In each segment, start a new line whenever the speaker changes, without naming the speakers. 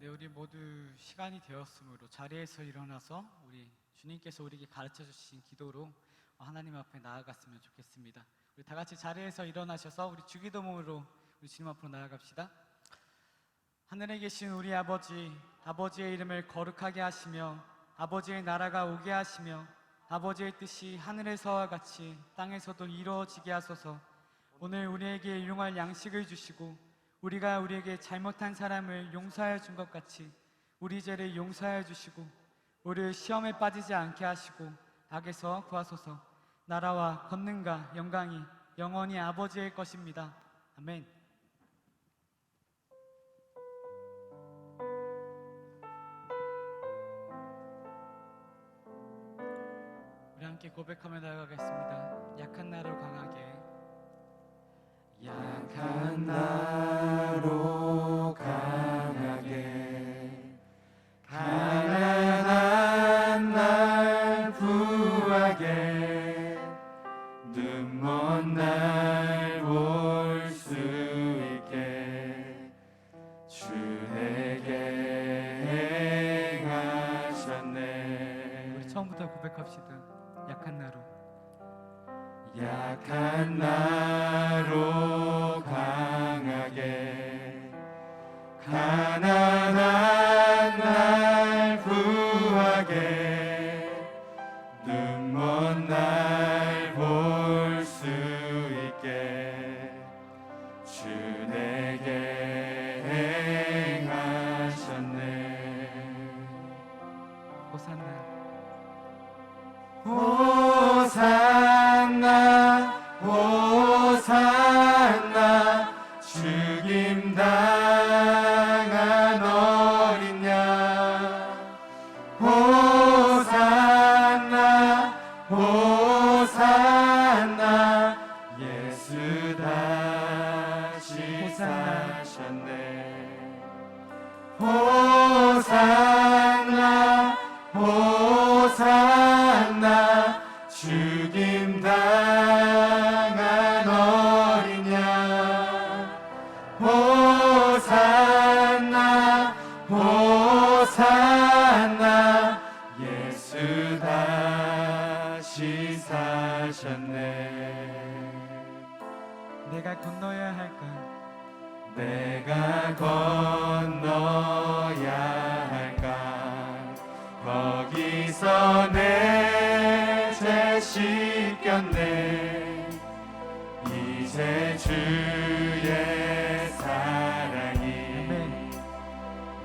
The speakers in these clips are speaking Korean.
네, 우리 모두 시간이 되었으므로 자리에서 일어나서 우리 주님께서 우리에게 가르쳐 주신 기도로 하나님 앞에 나아갔으면 좋겠습니다. 우리 다 같이 자리에서 일어나셔서 우리 주기도문으로 우리 주님 앞으로 나아갑시다. 하늘에 계신 우리 아버지, 아버지의 이름을 거룩하게 하시며 아버지의 나라가 오게 하시며 아버지의 뜻이 하늘에서와 같이 땅에서도 이루어지게 하소서. 오늘 우리에게 일용할 양식을 주시고 우리가 우리에게 잘못한 사람을 용서하여 준 것 같이 우리 죄를 용서하여 주시고 우리를 시험에 빠지지 않게 하시고 악에서 구하소서. 나라와 권능과 영광이 영원히 아버지의 것입니다. 아멘. 우리 함께 고백하며 나아가겠습니다. 약한 나로 강하게,
약한 나로 강하게, 가난한 날 부하게, 눈먼 날 볼 수 있게 주 내게 행하셨네.
우리 처음부터 고백합시다. 약한 나로,
약한 나로 강하게, 가난한 날 부하게, 눈먼 날 볼 수 있게 주 내게 행하셨네.
호산나,
호산나 호산나, 죽임당한 어린 양. 호산나 호산나, 예수 다시 사셨네. 호산나 호산나, 죽임당한 어린 양. 호산나 호산나, 예수 다시 사셨네.
내가 건너야 할까?
내가 건너야 할까? 거기서 내 죄 씻겼네. 이제 주의 사랑이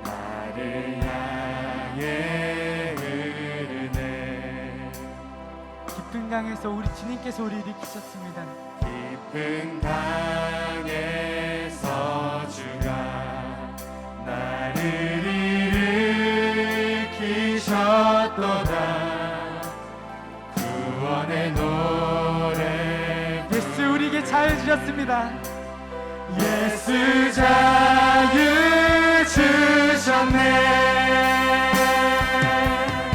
나를 향해 흐르네.
깊은 강에서 우리 주님께서 우리를 일으키셨습니다.
깊은 강에서 주가 나를 일으키셨도다. 구원의 노래,
예수 우리에게 자유 주셨습니다.
예수 자유 주셨네.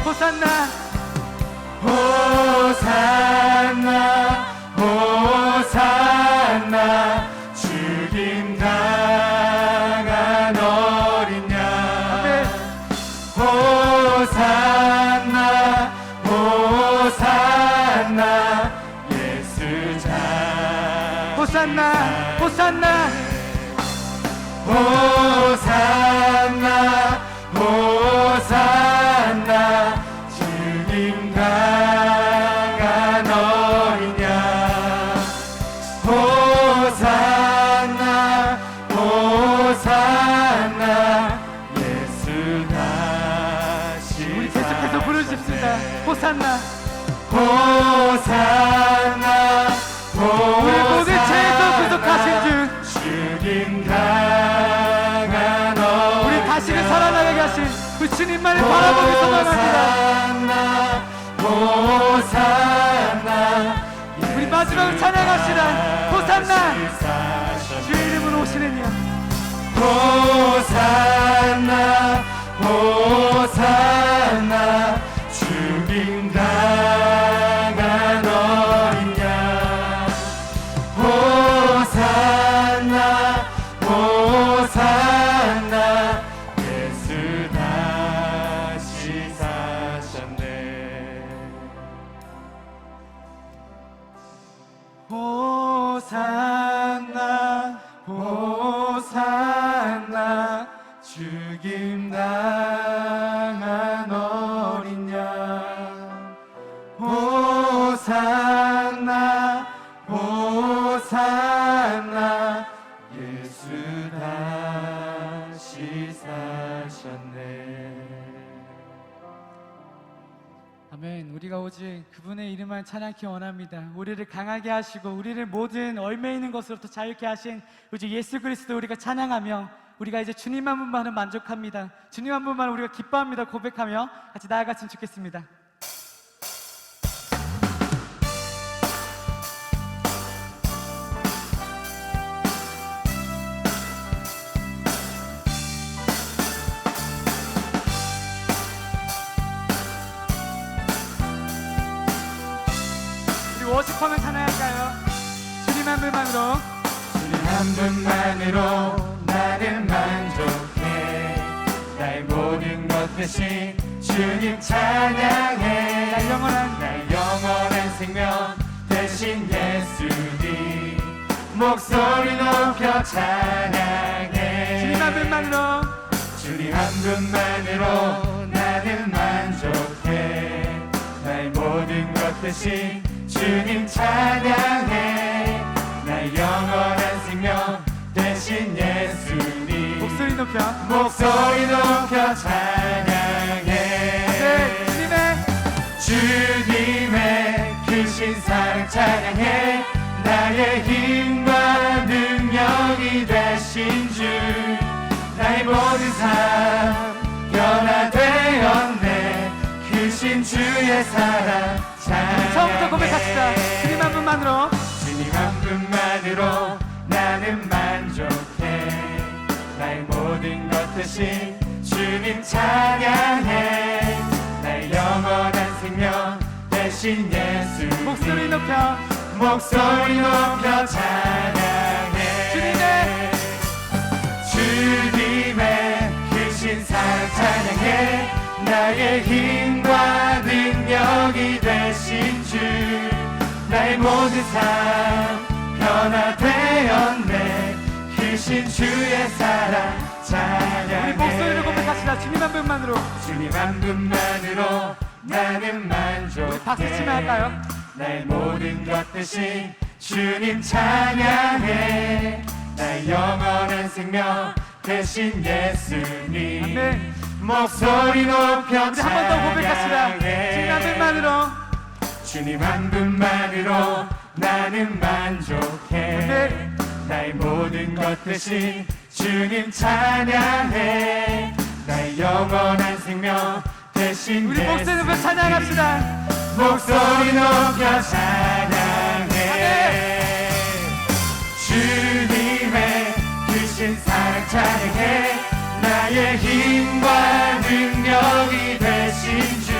호산나,
호산나 호산나, 죽임당한 어린 양. 호산나 호산나, 예수 자.
호산나, 호산나,
호산나 호산나, 죽임당한 어린 양. 호산나 호산나, 예수 다시.
우리 계속해서 부르십시다. 호산나,
호산나
우리 모든 죄에서 구속하신 주,
죽임당한
우리 다시는 살아나게 하신 그 주님만을 바라보기 소망합니다.
호산나
우리 마지막으로 찬양합시다. 호산나, 주의 이름으로 오시는 이
호산나 호산나, 죽임당한 어린 양. 호산나 호산나, 예수 호산나 호산나 죽임당한 어린 양 호산나 호산나 예수 다시 사셨네.
아멘. 우리가 오직 그분의 이름만 찬양케 원합니다. 우리를 강하게 하시고 우리를 모든 얽매 있는 것으로부터 자유케 하신 오직 예수 그리스도 우리가 찬양하며 우리가 이제 주님 한 분만은 만족합니다. 주님 한 분만 우리가 기뻐합니다. 고백하며 같이 나아갔으면 좋겠습니다. 우리 워십하면 찬양할까요? 주님 한 분만으로
주님 한 분만으로 나는 만족해. 나의 모든 것 대신 주님 찬양해.
날 영원한
날 영원한 생명 대신 예수님 목소리 높여 찬양해.
주님 한 분만으로
주님 한 분만으로 나는 만족해. 나의 모든 것 대신 주님 찬양해. 나의 영원한 생명 대신 예수님
목소리 높여
목소리 높여 찬양해.
네,
주님의 크신 사랑 찬양해. 나의 힘과 능력이 되신 주 나의 모든 삶 변화되었네. 크신 주의 사랑 찬양해.
처음부터 고백합시다. 주님 한 분만으로
주님 한 분만으로 나는 만족해. 나의 모든 것 대신 주님 찬양해. 나의 영원한 생명 대신 예수
목소리 높여
목소리 높여 찬양해. 주님의 크신 사랑 찬양해. 나의 힘과 능력이 되신 주 나의 모든 삶 변화되었네. 크신 주의 사랑 찬양해.
우리 목소리로 고백합시다. 주님 한 분만으로
주님 한 분만으로 나는 만족해.
박수 치며 할까요?
나의 모든 것 대신 주님 찬양해. 나의 영원한 생명 대신 예수님
아멘.
목소리 높여
우리 한 번 더 고백합시다. 주님 한
찬양해.
분만으로
주님 한 분만으로 나는 만족해.
아멘.
나의 모든 것 대신 주님 찬양해. 나의 영원한 생명 대신
우리 목소리 높여 찬양합시다.
목소리 높여 찬양해. 주님의 크신 사랑 찬양해. 나의 힘과 능력이 되신 주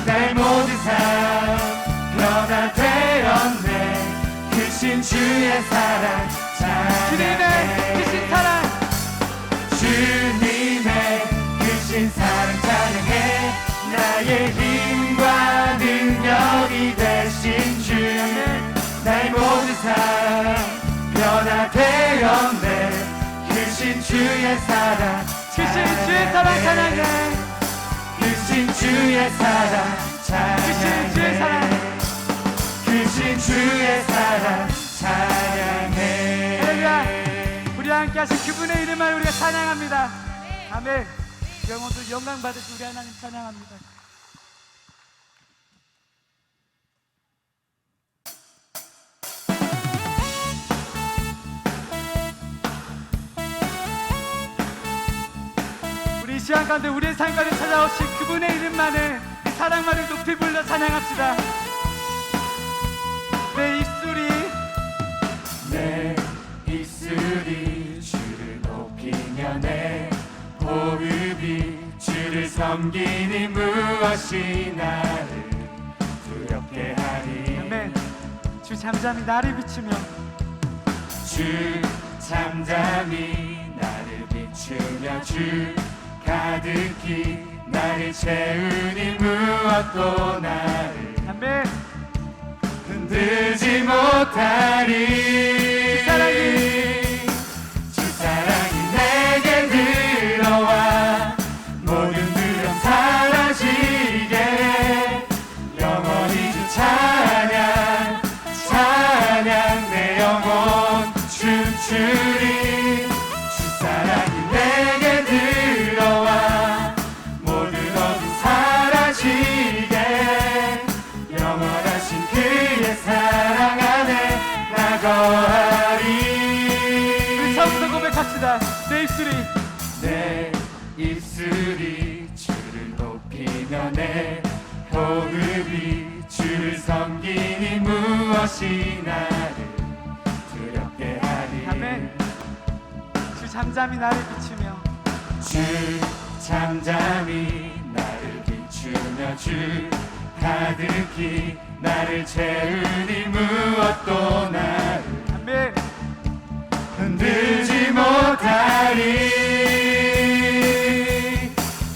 나의 모든 삶 변화되었네. 크신 주의 사랑 찬양해.
주님의 크신 사랑
주님의 크신 사랑 찬양해. 나의 힘과 능력이 되신 주 나의 모든 삶 변화되었네. 크신 주의 사랑
크신 주의 사랑 찬양해.
크신 주의 사랑
크신 주의 사랑
찬양해. 크신 주의 사랑 찬양해.
할렐루야. 우리와 함께 하신 그분의 이름을 우리가 찬양합니다. 아멘. 영원도 영광 받으신 우리 하나님 찬양합니다. 우리 이 시간 가운데 우리의 삶 가운데 찾아오신 그분의 이름만을 이 사랑만을 높이 불러 찬양합시다. 내 입술이
내 입술이 주를 높이며 내 호흡이 주를 섬기니 무엇이 나를 두렵게 하리.
아멘. 주 잠잠히 나를 비추며
주 잠잠히 나를 비추며 주 가득히 나를 채우니 무엇도 나를
아멘.
흔들지 못하리. 주 사랑이 내게 들어와 모든 두려움 사라지게 해. 영원히 주 찬양 찬양 내 영혼 춤추리. 주 사랑이 내게 들어와 모든 어둠 사라지게 해. 영원하신 그의 사랑 안에 나 거하리.
우리 처음부터 고백합시다.
내 입술이 주를 높이며 내 호흡이 주를 섬기니 무엇이 나를 두렵게 하리.
아멘. 주 잠잠히 나를 비추며
주 잠잠히 나를 비추며 주 가득히 나를 채우니 무엇도 나를
아멘.
흔들지 못하리.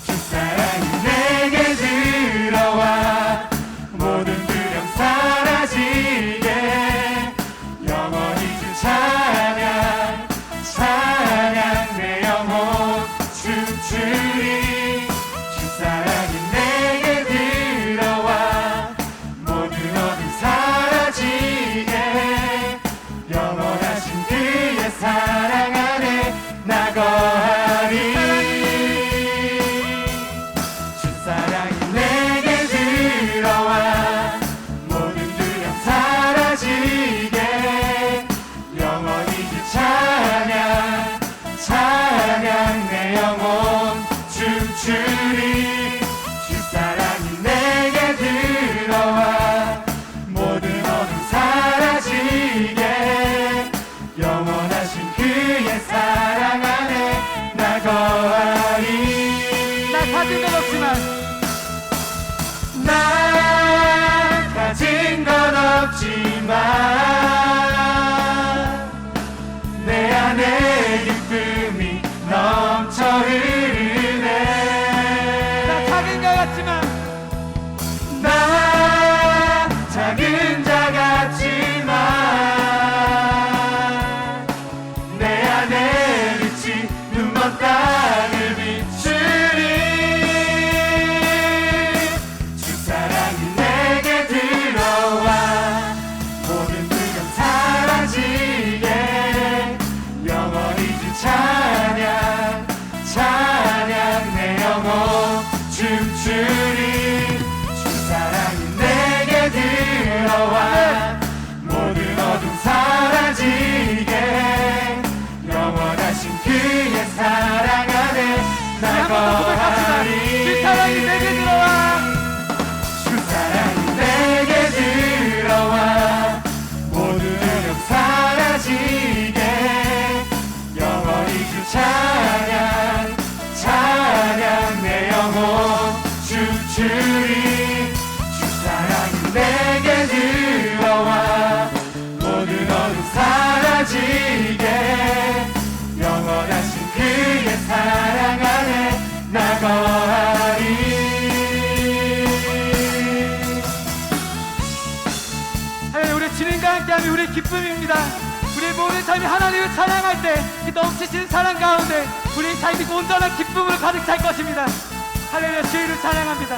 주 사랑이 내게 들어와 모든 두려움 사라지게 해. 영원히 주 찬양 찬양 내 영혼 춤추리. 주 사랑이 내게 들어와 모든 어둠 사라지게 해. 영원하신 그의 사랑 안에 나 거하리. 주 사랑이 내게 들어와 모든 두려움 사라지게 해. 영원히 주 찬양 찬양 내 영혼 춤추리. 주 사랑이 내게 들어와 모든 어둠 사라지게 해. 영원하신 그의 사랑 안에 나 거하리.
나 가진 것 없지만
나 가진 건 없지만 내 안에 기쁨이 넘쳐 흐르네.
나 작은 것 같지만
나 작은 자 같지만 내 안에 빛이 눈먼 땅을 비추리. 주 사랑이 내게 들어와 모든 두려움 사라지게 해. 영원히 주 찬양 찬양 내 영혼 춤추리. 주 사랑이 내게 들어와 모든 어둠 사라지게 해. 영원하신 그의 사랑 안에 나 거하리.
주 사랑이 내게 들어와
주 사랑이 내게 들어와 모든 두려움 사라지게 해. 영원히 주 찬양 찬양 내 영혼 춤추리. 주 사랑이 내게 들어와 모든 어둠 사라지게 해. 영원하신 그의 사랑 안에 나 거하리.
하나님, 우리 주님과 함께하면 우리의 기쁨입니다. 우리의 모든 삶이 하나님을 찬양할 때 그 넘치시는 사랑 가운데 우리의 삶이 온전한 기쁨으로 가득 찰 것입니다. 할렐루야. 주의를 찬양합니다.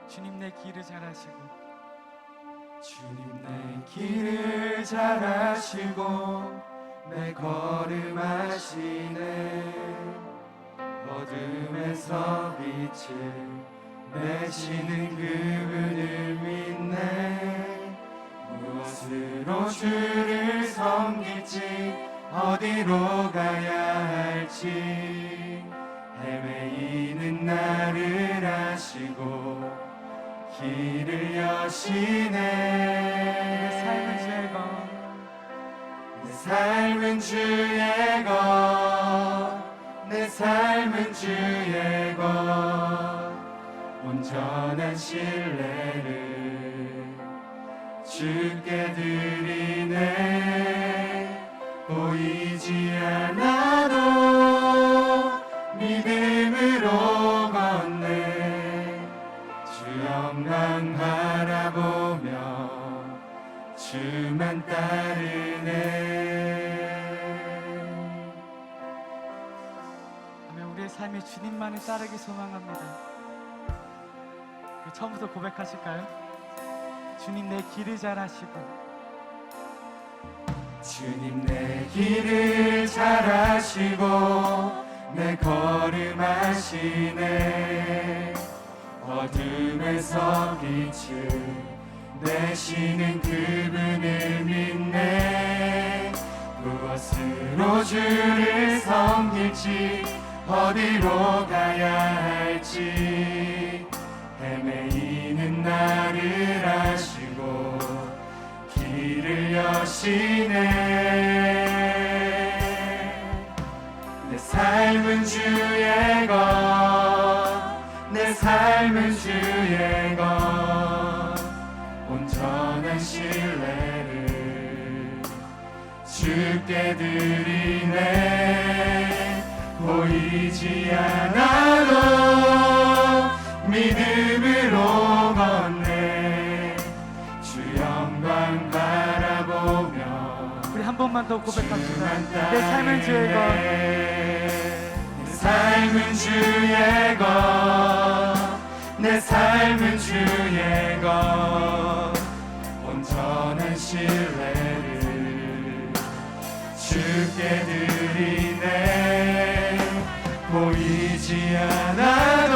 주님 내 길을 잘 아시고
주님 내 길을 잘 아시고 내 걸음 아시네. 어둠에서 빛을 내시는 그분을 믿네. 무엇으로 주를 섬길지 어디로 가야 할지 헤매이는 나를 아시고 길을 여시네.
내 삶은 주의 것
내 삶은 주의 것 내 삶은 온전한 신뢰를 주께 드리네. 보이지 않아도 믿음으로 걷네. 주 영광 바라보며 주만 따르네.
아멘. 우리의 삶이 주님만을 따르기 소망합니다. 처음부터 고백하실까요? 주님 내 길을 잘 아시고
주님 내 길을 잘 아시고 내 걸음 아시네. 어둠에서 빛을 내시는 그분을 믿네. 무엇으로 주를 섬길지 어디로 가야 할지 헤매이는 나를 아시고 길을 여시네. 내 삶은 주의 것, 내 삶은 주의 것. 온전한 신뢰를 주께 드리네. 보이지 않아도 믿음으로 걷네. 주 영광 바라보며
우리 한 번만 더 고백합시다.
주만
내 삶은 주의 것,
내 삶은 주의 것, 내 삶은 주의 것. 온전한 신뢰를 주께 드리네. 보이지 않아도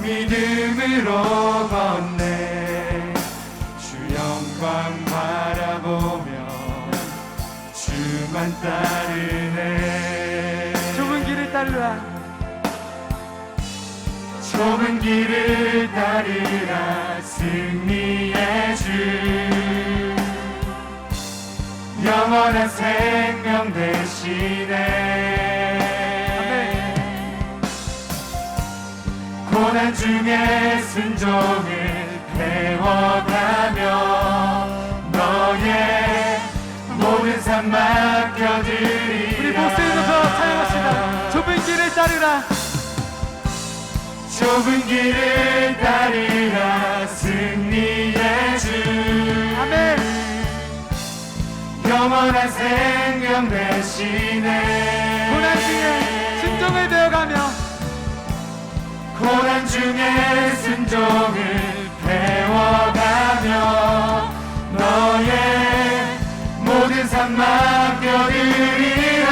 믿음으로 걷네. 주 영광 바라보며 주만 따르네.
좁은 길을 따르라.
좁은 길을 따르라. 승리의 주 영원한 생명 되시네. 고난 중에 순종을 배워가며 너의 모든 삶 맡겨드리라.
우리 목소리로서 찬양합시다. 좁은 길을 따르라.
좁은 길을 따르라. 승리의 주
아멘.
영원한 생명 되시네.
고난 중에 순종을 배워가며
고난 중에 순종을 배워가며 너의 모든 삶 맡겨드리라.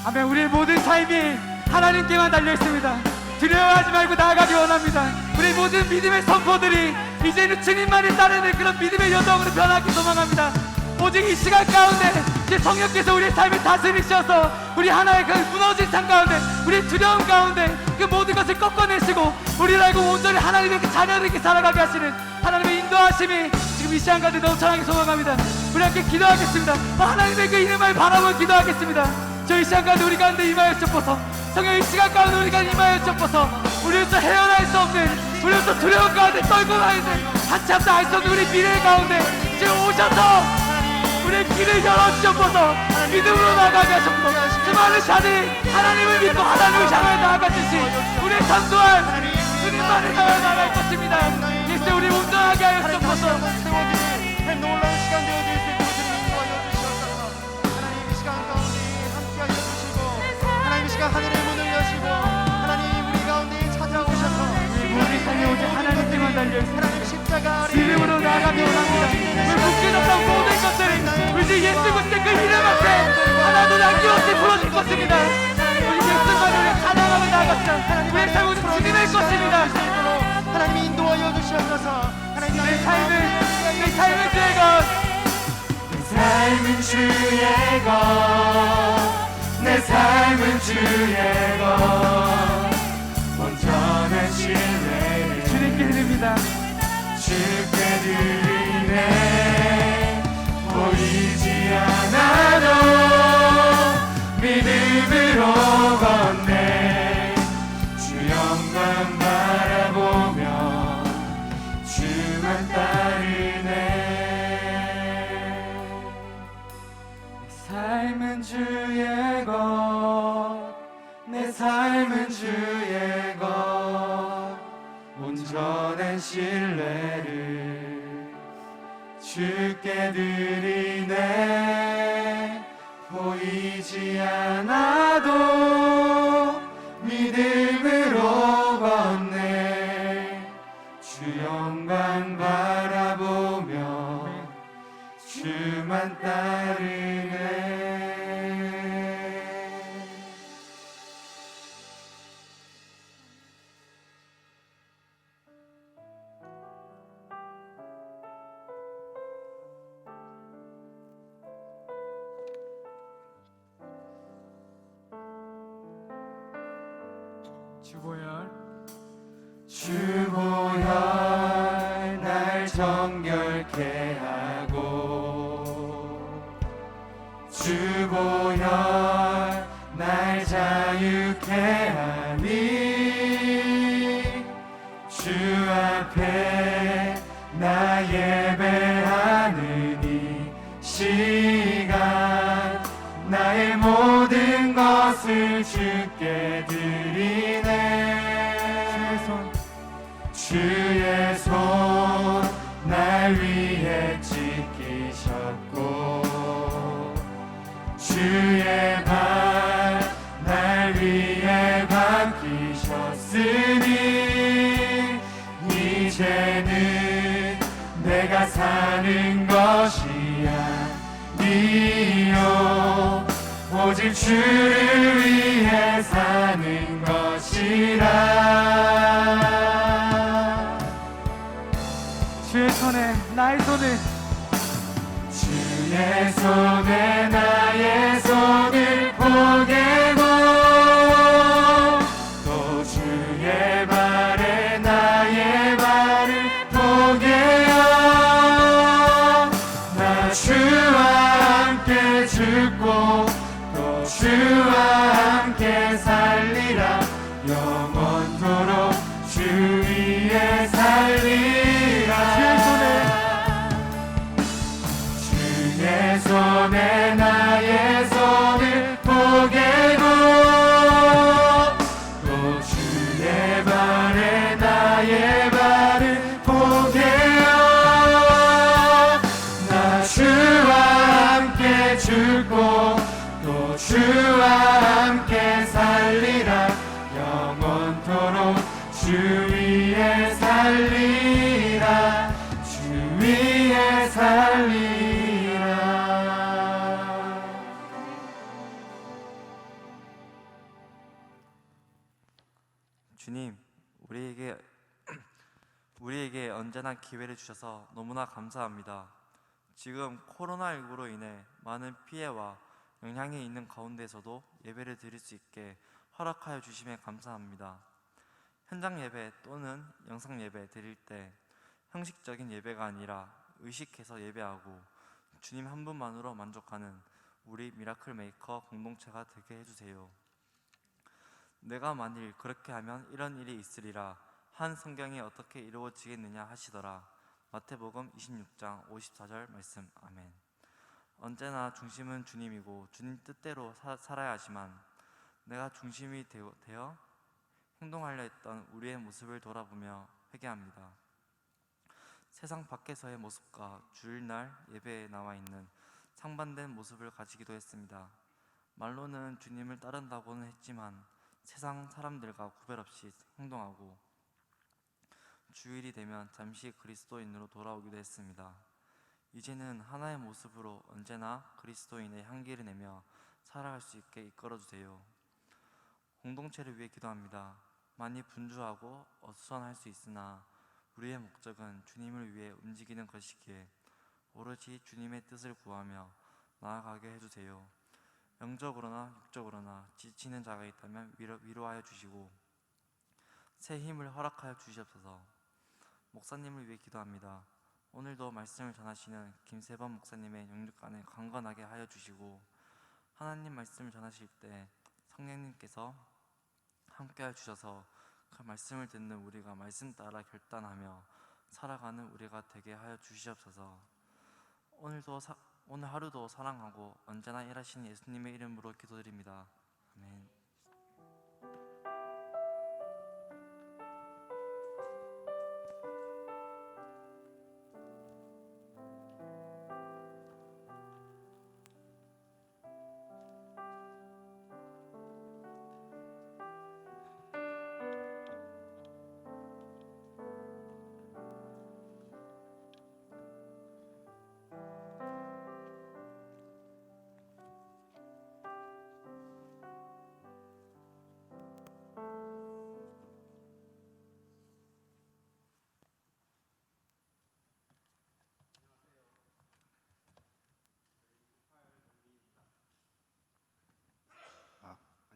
아멘. 우리의 모든 삶이 하나님께만 달려있습니다. 두려워하지 말고 나아가기 원합니다. 우리 모든 믿음의 선포들이 이제는 주님만을 따르는 그런 믿음의 여정으로 변하기 소망합니다. 오직 이 시간 가운데 이제 성령께서 우리의 삶을 다스리셔서 우리 하나의 그 무너진 삶 가운데 우리 두려움 가운데 그 모든 것을 꺾어내시고 우리를 알고 온전히 하나님의 그 자녀들에게 살아가게 하시는 하나님의 인도하심이 지금 이 시간 가운데 넘쳐나게 소망합니다. 우리 함께 기도하겠습니다. 하나님의 그 이름을 바라보며 기도하겠습니다. 저희 시간 가운데 우리 가운데 임하여 주옵소서. 성령 이 시간 가운데 우리가 임하여 주옵소서. 우리로서 헤어날 수 없는 우리로서 두려움 가운데 떨고 나있는 한참도 알 수 없는 우리 미래 가운데 지금 오셔서 우리의 길을 열어주옵소서. 믿음으로 나아가게 하옵소서. 수많은 자들이 하나님을 믿고 하나님을 향하여 나아갔듯이 우리의 삶 또한 주님만을 향하여 나아갈 것입니다. 예수 우리 온전하게 하여 주옵소서.
놀라운 시간 되어줄 수 있도록 주님 인도하여 주시옵소서. 하나님 이 시간 가운데 함께하여 주시고 하나님 이 시간 하늘의 문을 여시고 하나님 우리 가운데 찾아오셔서
우리 삶이 오직 하나님께만 달려있습니다.
하나님 십자가 아래
이름으로 나아가기 원합니다. 우리 묶여졌던 모든 것들이 우리 예수 그리스도의 그 이름 앞에 하나도 남김없이 풀어질 것입니다. 우리 예수만을 찬양하며 나아갑시다. 우리의 삶은 주님의 것입니다.
하나님이 인도하여 주시옵소서. 하나님
내 삶은 주의 것.
내 삶은 주의 것, 내 삶은 주의 것. 온전한 신뢰를
주님께 드립니다.
주께 드리네. 보이지 않아도 믿음 온전한 신뢰를 주께 드리네. 보이지 않아도 믿음으로 걷네. 주 영광 바라보며 주만 따르네.
주보혈
주보혈 날 정결케 하고 주보혈 날 자유케 하니 주 앞에 나 예배하는 이 시간 나의 모든 것을 주께 드리네. 주의 손 날 위해 지키셨고 주의 발 날 위해 밝히셨으니 이제는 내가 사는 것이 아니요 오직 주를 위해 사는 것이라.
주의 손에 나의 손을
주의 손에 나의 손을 포개고 또 주의 발에 나의 발을 포개어 나 주와 함께 죽고 또 주와 함께 살리라. 영원토록 주 위에 살리라. 주의 손에 나의 손을 포개고 또 주의 발에 나의 발을 포개어 나 주와 함께 죽고 또 주와 함께 살리라. 영원토록 주 위에 살리라. 주 위에 살리라.
주님, 우리에게 언제나 기회를 주셔서 너무나 감사합니다. 지금 코로나19로 인해 많은 피해와 영향이 있는 가운데서도 예배를 드릴 수 있게 허락하여 주심에 감사합니다. 현장 예배 또는 영상 예배 드릴 때 형식적인 예배가 아니라 의식해서 예배하고 주님 한 분만으로 만족하는 우리 미라클 메이커 공동체가 되게 해주세요. 내가 만일 그렇게 하면 이런 일이 있으리라 한 성경이 어떻게 이루어지겠느냐 하시더라. 마태복음 26장 54절 말씀. 아멘. 언제나 중심은 주님이고 주님 뜻대로 살아야 하지만 내가 중심이 되어 행동하려 했던 우리의 모습을 돌아보며 회개합니다. 세상 밖에서의 모습과 주일날 예배에 나와 있는 상반된 모습을 가지기도 했습니다. 말로는 주님을 따른다고는 했지만 세상 사람들과 구별 없이 행동하고 주일이 되면 잠시 그리스도인으로 돌아오기도 했습니다. 이제는 하나의 모습으로 언제나 그리스도인의 향기를 내며 살아갈 수 있게 이끌어주세요. 공동체를 위해 기도합니다. 많이 분주하고 어수선할 수 있으나 우리의 목적은 주님을 위해 움직이는 것이기에 오로지 주님의 뜻을 구하며 나아가게 해주세요. 영적으로나 육적으로나 지치는 자가 있다면 위로하여 주시고 새 힘을 허락하여 주시옵소서. 목사님을 위해 기도합니다. 오늘도 말씀을 전하시는 김세범 목사님의 영육간에 강건하게 하여 주시고 하나님 말씀을 전하실 때 성령님께서 함께하여 주셔서 그 말씀을 듣는 우리가 말씀 따라 결단하며 살아가는 우리가 되게 하여 주시옵소서. 오늘 하루도 사랑하고 언제나 일하시는 예수님의 이름으로 기도드립니다. 아멘.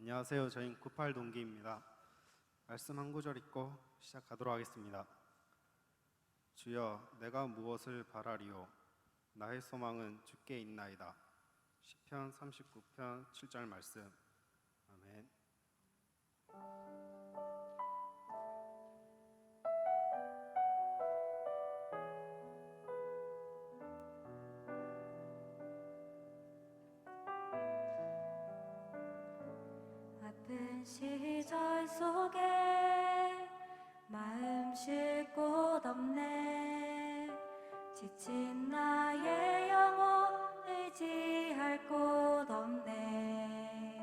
안녕하세요. 저희는 98 동기입니다. 말씀 한 구절 읽고 시작하도록 하겠습니다. 주여, 내가 무엇을 바라리요? 나의 소망은 주께 있나이다. 시편 39편 7절 말씀. 아멘.
아픈 시절 속에 마음 쉴 곳 없네. 지친 나의 영혼 의지할 곳 없네.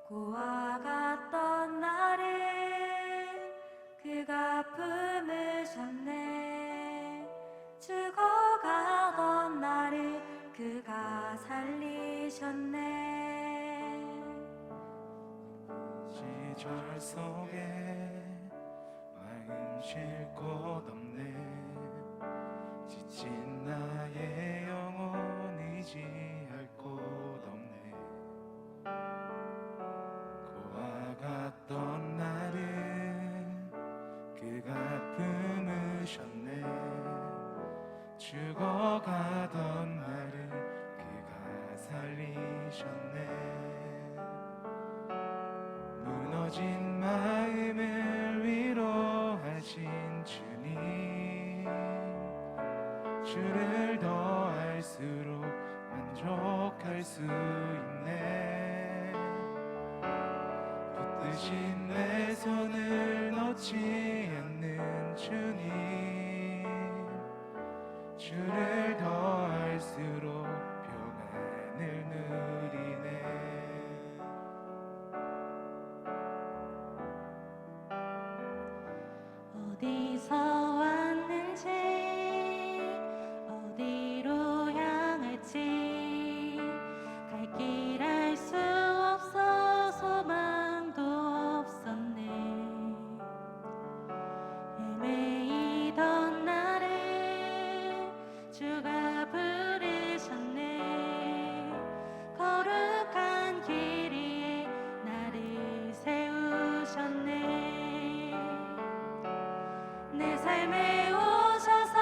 고아 같던 나를 그가 품으셨네. 죽어가던 나를 그가 살리셨네.
시절 속에 마음 쉴 곳 없네. 지친 나의 영혼 의지할 곳 없네. 고아 같던 나를 그가 품으셨네. 죽어가던 나를 그가 살리셨네. 무너진 마음을 위로하신 주님, 주를 더할수록 만족할 수 있네. 붙드신 내 손을 놓지 않는 주님, 주를 더할수록 평안을 누리네.
어디서 왔는지 어디로 향할지 갈 길 알 수 없어 소망도 없었네. 헤매이던 나를 주가 부르셨네. 거룩한 길 위에 나를 세우셨네. 내 삶에 오셔서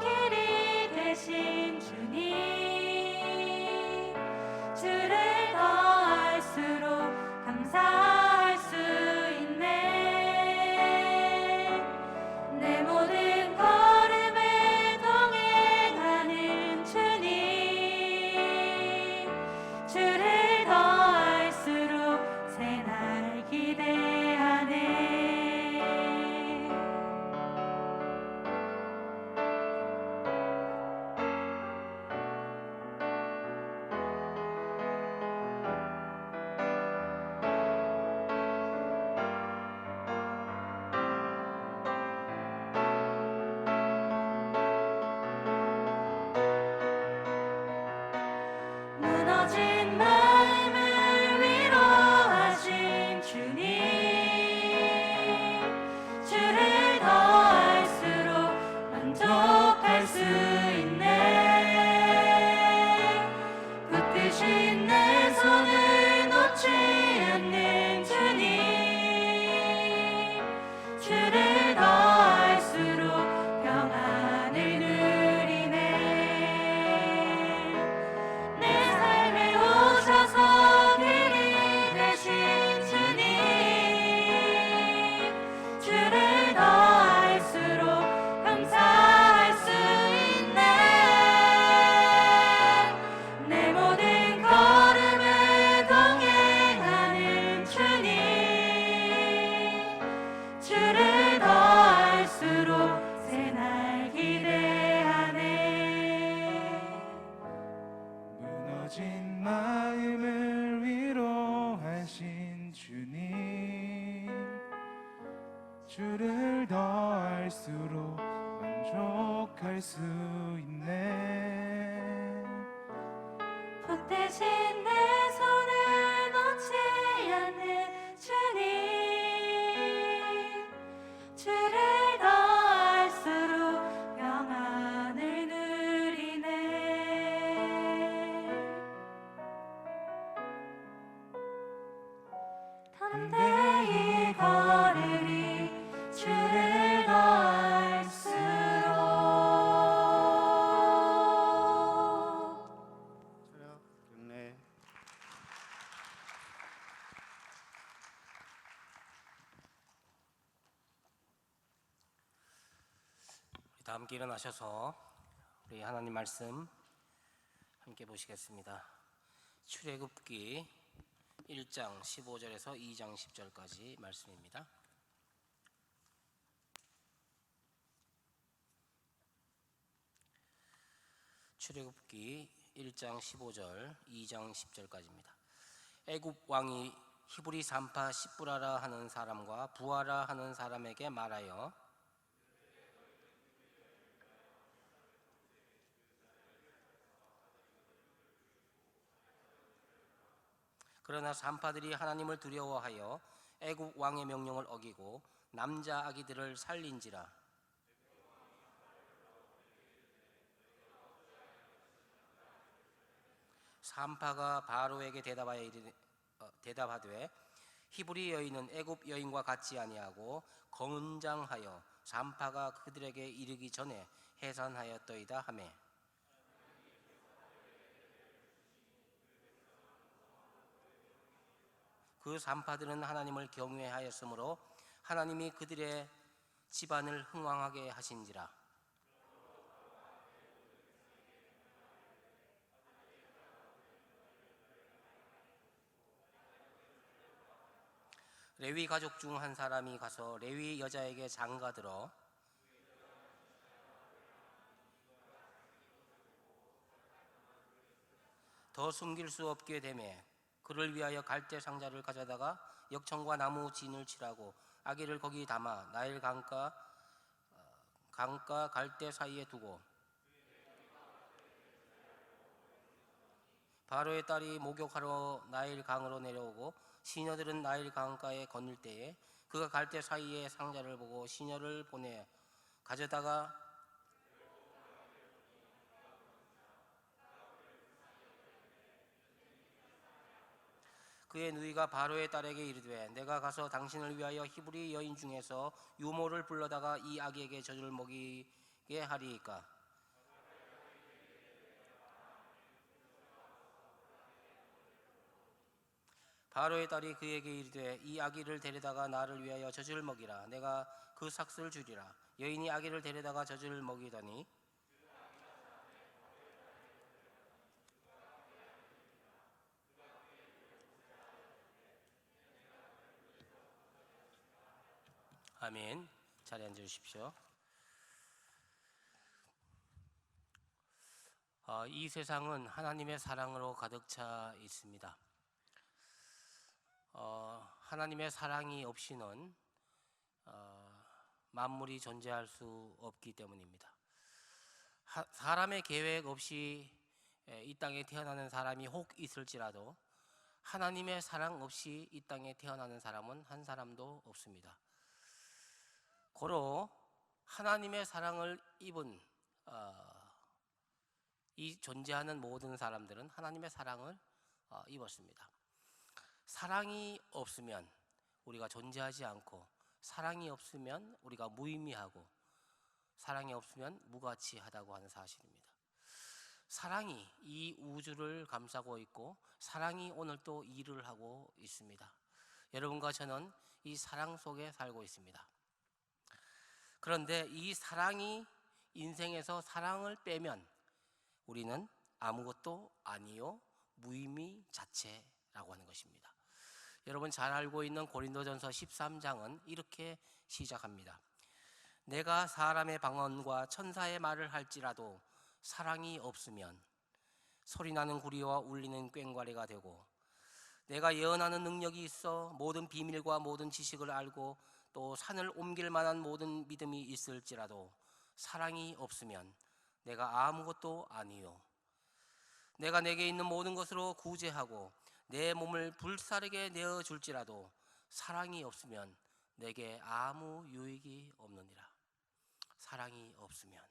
길이 되신 주님, 주를 더할수록 감사할 수 있네. 내 모든 걸음에 동행하는 주님, 주를 더할수록 새날 기대하네. 무너진 마음을 위로하신 주님, 주를 더할수록 만족할 수 있네. 붙드신 내 손을 놓지 않는 주님, 주를 더할수록 평안을 누리네. 내 삶에 오셔서 길이 되신 주님, 주를 더할수록 감사할 수 있네. 내 모든 걸음에 동행하는 주님, 주를 더할수록 새날 기대하네.
무너진 마음을 위로하신 주님, 주를 더할수록 만족할 수 있네.
붙드신 내 손을 놓지 않는 주님, 주를 더할수록 평안을 누리네.
다 함께 일어나셔서 우리 하나님 말씀 함께 보시겠습니다. 출애굽기 1장 15절에서 2장 10절까지 말씀입니다. 출애굽기 1장 15절, 2장 10절까지입니다. 애굽 왕이 히브리 산파 시브라라 하는 사람과 부하라 하는 사람에게 말하여 그러나 산파들이 하나님을 두려워하여 애굽 왕의 명령을 어기고 남자 아기들을 살린지라. 산파가 바로에게 대답하되 히브리 여인은 애굽 여인과 같지 아니하고 건장하여 산파가 그들에게 이르기 전에 해산하였더이다 하매 그 산파들은 하나님을 경외하였으므로 하나님이 그들의 집안을 흥왕하게 하신지라. 레위 가족 중 한 사람이 가서 레위 여자에게 장가들어 더 숨길 수 없게 되매 그를 위하여 갈대 상자를 가져다가 역청과 나무 진을 칠하고 아기를 거기 담아 나일 강가 갈대 사이에 두고 바로의 딸이 목욕하러 나일 강으로 내려오고 시녀들은 나일 강가에 건널 때에 그가 갈대 사이에 상자를 보고 시녀를 보내 가져다가 그의 누이가 바로의 딸에게 이르되 내가 가서 당신을 위하여 히브리 여인 중에서 유모를 불러다가 이 아기에게 젖을 먹이게 하리이까. 바로의 딸이 그에게 이르되 이 아기를 데려다가 나를 위하여 젖을 먹이라. 내가 그 삭슬 주리라. 여인이 아기를 데려다가 젖을 먹이더니 아멘. 자리에 앉으십시오. 이 세상은 하나님의 사랑으로 가득 차 있습니다. 하나님의 사랑이 없이는 만물이 존재할 수 없기 때문입니다. 사람의 계획 없이 이 땅에 태어나는 사람이 혹 있을지라도 하나님의 사랑 없이 이 땅에 태어나는 사람은 한 사람도 없습니다. 고로 하나님의 사랑을 입은 이 존재하는 모든 사람들은 하나님의 사랑을 입었습니다. 사랑이 없으면 우리가 존재하지 않고 사랑이 없으면 우리가 무의미하고 사랑이 없으면 무가치하다고 하는 사실입니다. 사랑이 이 우주를 감싸고 있고 사랑이 오늘 또 일을 하고 있습니다. 여러분과 저는 이 사랑 속에 살고 있습니다. 그런데 이 사랑이 인생에서 사랑을 빼면 우리는 아무것도 아니요 무의미 자체라고 하는 것입니다. 여러분 잘 알고 있는 고린도전서 13장은 이렇게 시작합니다. 내가 사람의 방언과 천사의 말을 할지라도 사랑이 없으면 소리나는 구리와 울리는 꽹과리가 되고 내가 예언하는 능력이 있어 모든 비밀과 모든 지식을 알고 또 산을 옮길 만한 모든 믿음이 있을지라도 사랑이 없으면 내가 아무것도 아니요 내가 내게 있는 모든 것으로 구제하고 내 몸을 불사르게 내어줄지라도 사랑이 없으면 내게 아무 유익이 없느니라. 사랑이 없으면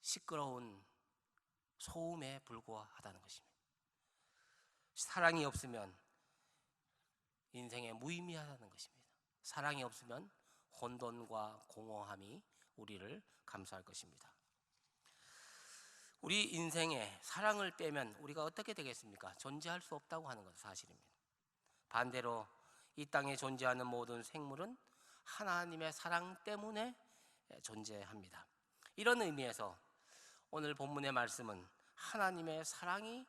시끄러운 소음에 불과하다는 것입니다. 사랑이 없으면 인생에 무의미하다는 것입니다. 사랑이 없으면 혼돈과 공허함이 우리를 감싸할 것입니다. 우리 인생에 사랑을 빼면 우리가 어떻게 되겠습니까? 존재할 수 없다고 하는 것은 사실입니다. 반대로 이 땅에 존재하는 모든 생물은 하나님의 사랑 때문에 존재합니다. 이런 의미에서 오늘 본문의 말씀은 하나님의 사랑이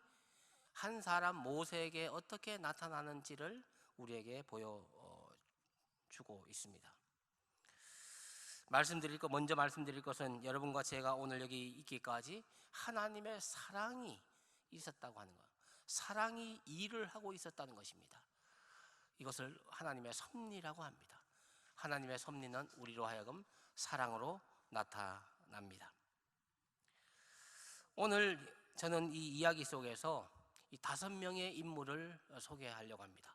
한 사람 모세에게 어떻게 나타나는지를 우리에게 보여주고 있습니다. 먼저 말씀드릴 것은 여러분과 제가 오늘 여기 있기까지 하나님의 사랑이 있었다고 하는 것, 사랑이 일을 하고 있었다는 것입니다. 이것을 하나님의 섭리라고 합니다. 하나님의 섭리는 우리로 하여금 사랑으로 나타납니다. 오늘 저는 이 이야기 속에서 이 5명의 인물을 소개하려고 합니다.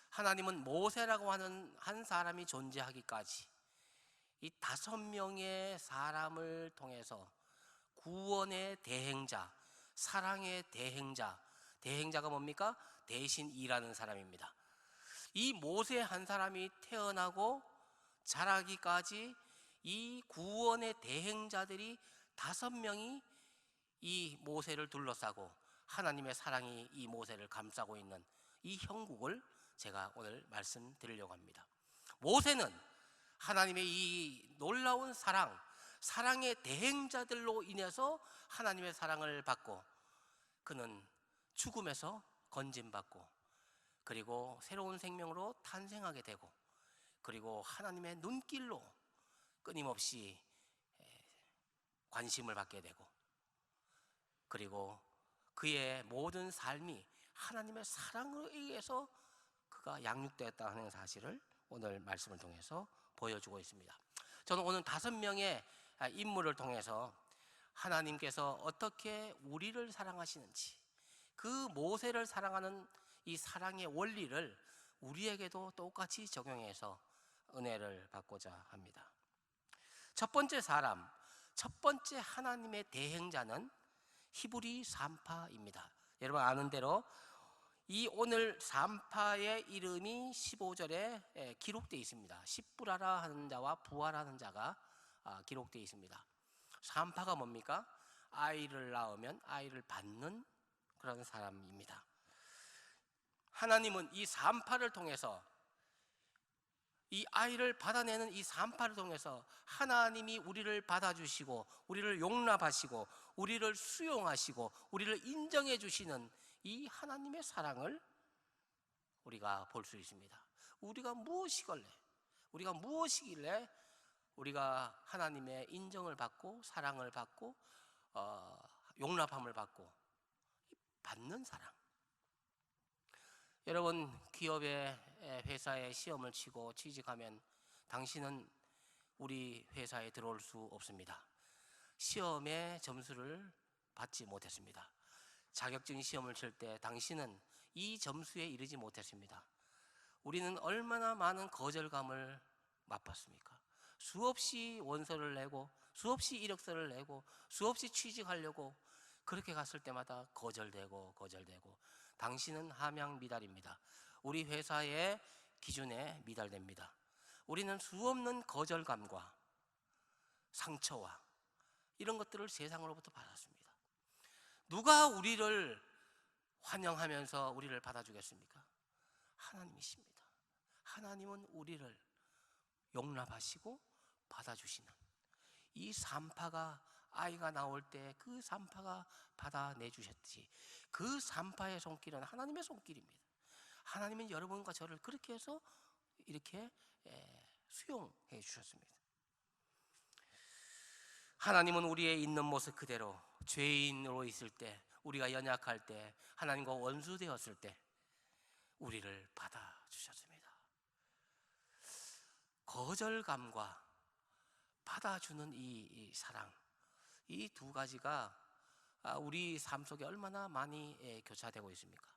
하나님은 모세라고 하는 한 사람이 존재하기까지 이 5명의 사람을 통해서 구원의 대행자, 사랑의 대행자가 뭡니까? 대신 일하는 사람입니다. 이 모세 한 사람이 태어나고 자라기까지 이 구원의 대행자들이 5명이 이 모세를 둘러싸고 하나님의 사랑이 이 모세를 감싸고 있는 이 형국을 제가 오늘 말씀드리려고 합니다. 모세는 하나님의 이 놀라운 사랑의 대행자들로 인해서 하나님의 사랑을 받고 그는 죽음에서 건짐받고 그리고 새로운 생명으로 탄생하게 되고 그리고 하나님의 눈길로 끊임없이 관심을 받게 되고 그리고 그의 모든 삶이 하나님의 사랑에 의해서 그가 양육되었다는 사실을 오늘 말씀을 통해서 보여주고 있습니다. 저는 오늘 5명의 인물을 통해서 하나님께서 어떻게 우리를 사랑하시는지 그 모세를 사랑하는 이 사랑의 원리를 우리에게도 똑같이 적용해서 은혜를 받고자 합니다. 첫 번째 하나님의 대행자는 히브리 산파입니다. 여러분 아는 대로 이 오늘 산파의 이름이 15절에 기록되어 있습니다. 십부라라 하는 자와 부하라는 자가 기록되어 있습니다. 산파가 뭡니까? 아이를 낳으면 아이를 받는 그런 사람입니다. 하나님은 이 산파를 통해서 이 아이를 받아내는 이 산파를 통해서 하나님이 우리를 받아주시고 우리를 용납하시고 우리를 수용하시고 우리를 인정해 주시는 이 하나님의 사랑을 우리가 볼 수 있습니다. 우리가 무엇이길래 우리가 하나님의 인정을 받고 사랑을 받고 용납함을 받고 받는 사랑. 여러분 기업의 회사에 시험을 치고 취직하면 당신은 우리 회사에 들어올 수 없습니다. 시험의 점수를 받지 못했습니다. 자격증 시험을 칠 때 당신은 이 점수에 이르지 못했습니다. 우리는 얼마나 많은 거절감을 맛봤습니까? 수없이 원서를 내고 수없이 이력서를 내고 수없이 취직하려고 그렇게 갔을 때마다 거절되고 당신은 함양 미달입니다. 우리 회사의 기준에 미달됩니다. 우리는 수없는 거절감과 상처와 이런 것들을 세상으로부터 받았습니다. 누가 우리를 환영하면서 우리를 받아주겠습니까? 하나님이십니다. 하나님은 우리를 용납하시고 받아주시는 이 산파가 아이가 나올 때 그 산파가 받아내주셨지 그 산파의 손길은 하나님의 손길입니다. 하나님은 여러분과 저를 그렇게 해서 이렇게 수용해 주셨습니다. 하나님은 우리의 있는 모습 그대로 죄인으로 있을 때 우리가 연약할 때 하나님과 원수되었을 때 우리를 받아주셨습니다. 거절감과 받아주는 이 사랑 이 두 가지가 우리 삶 속에 얼마나 많이 교차되고 있습니까?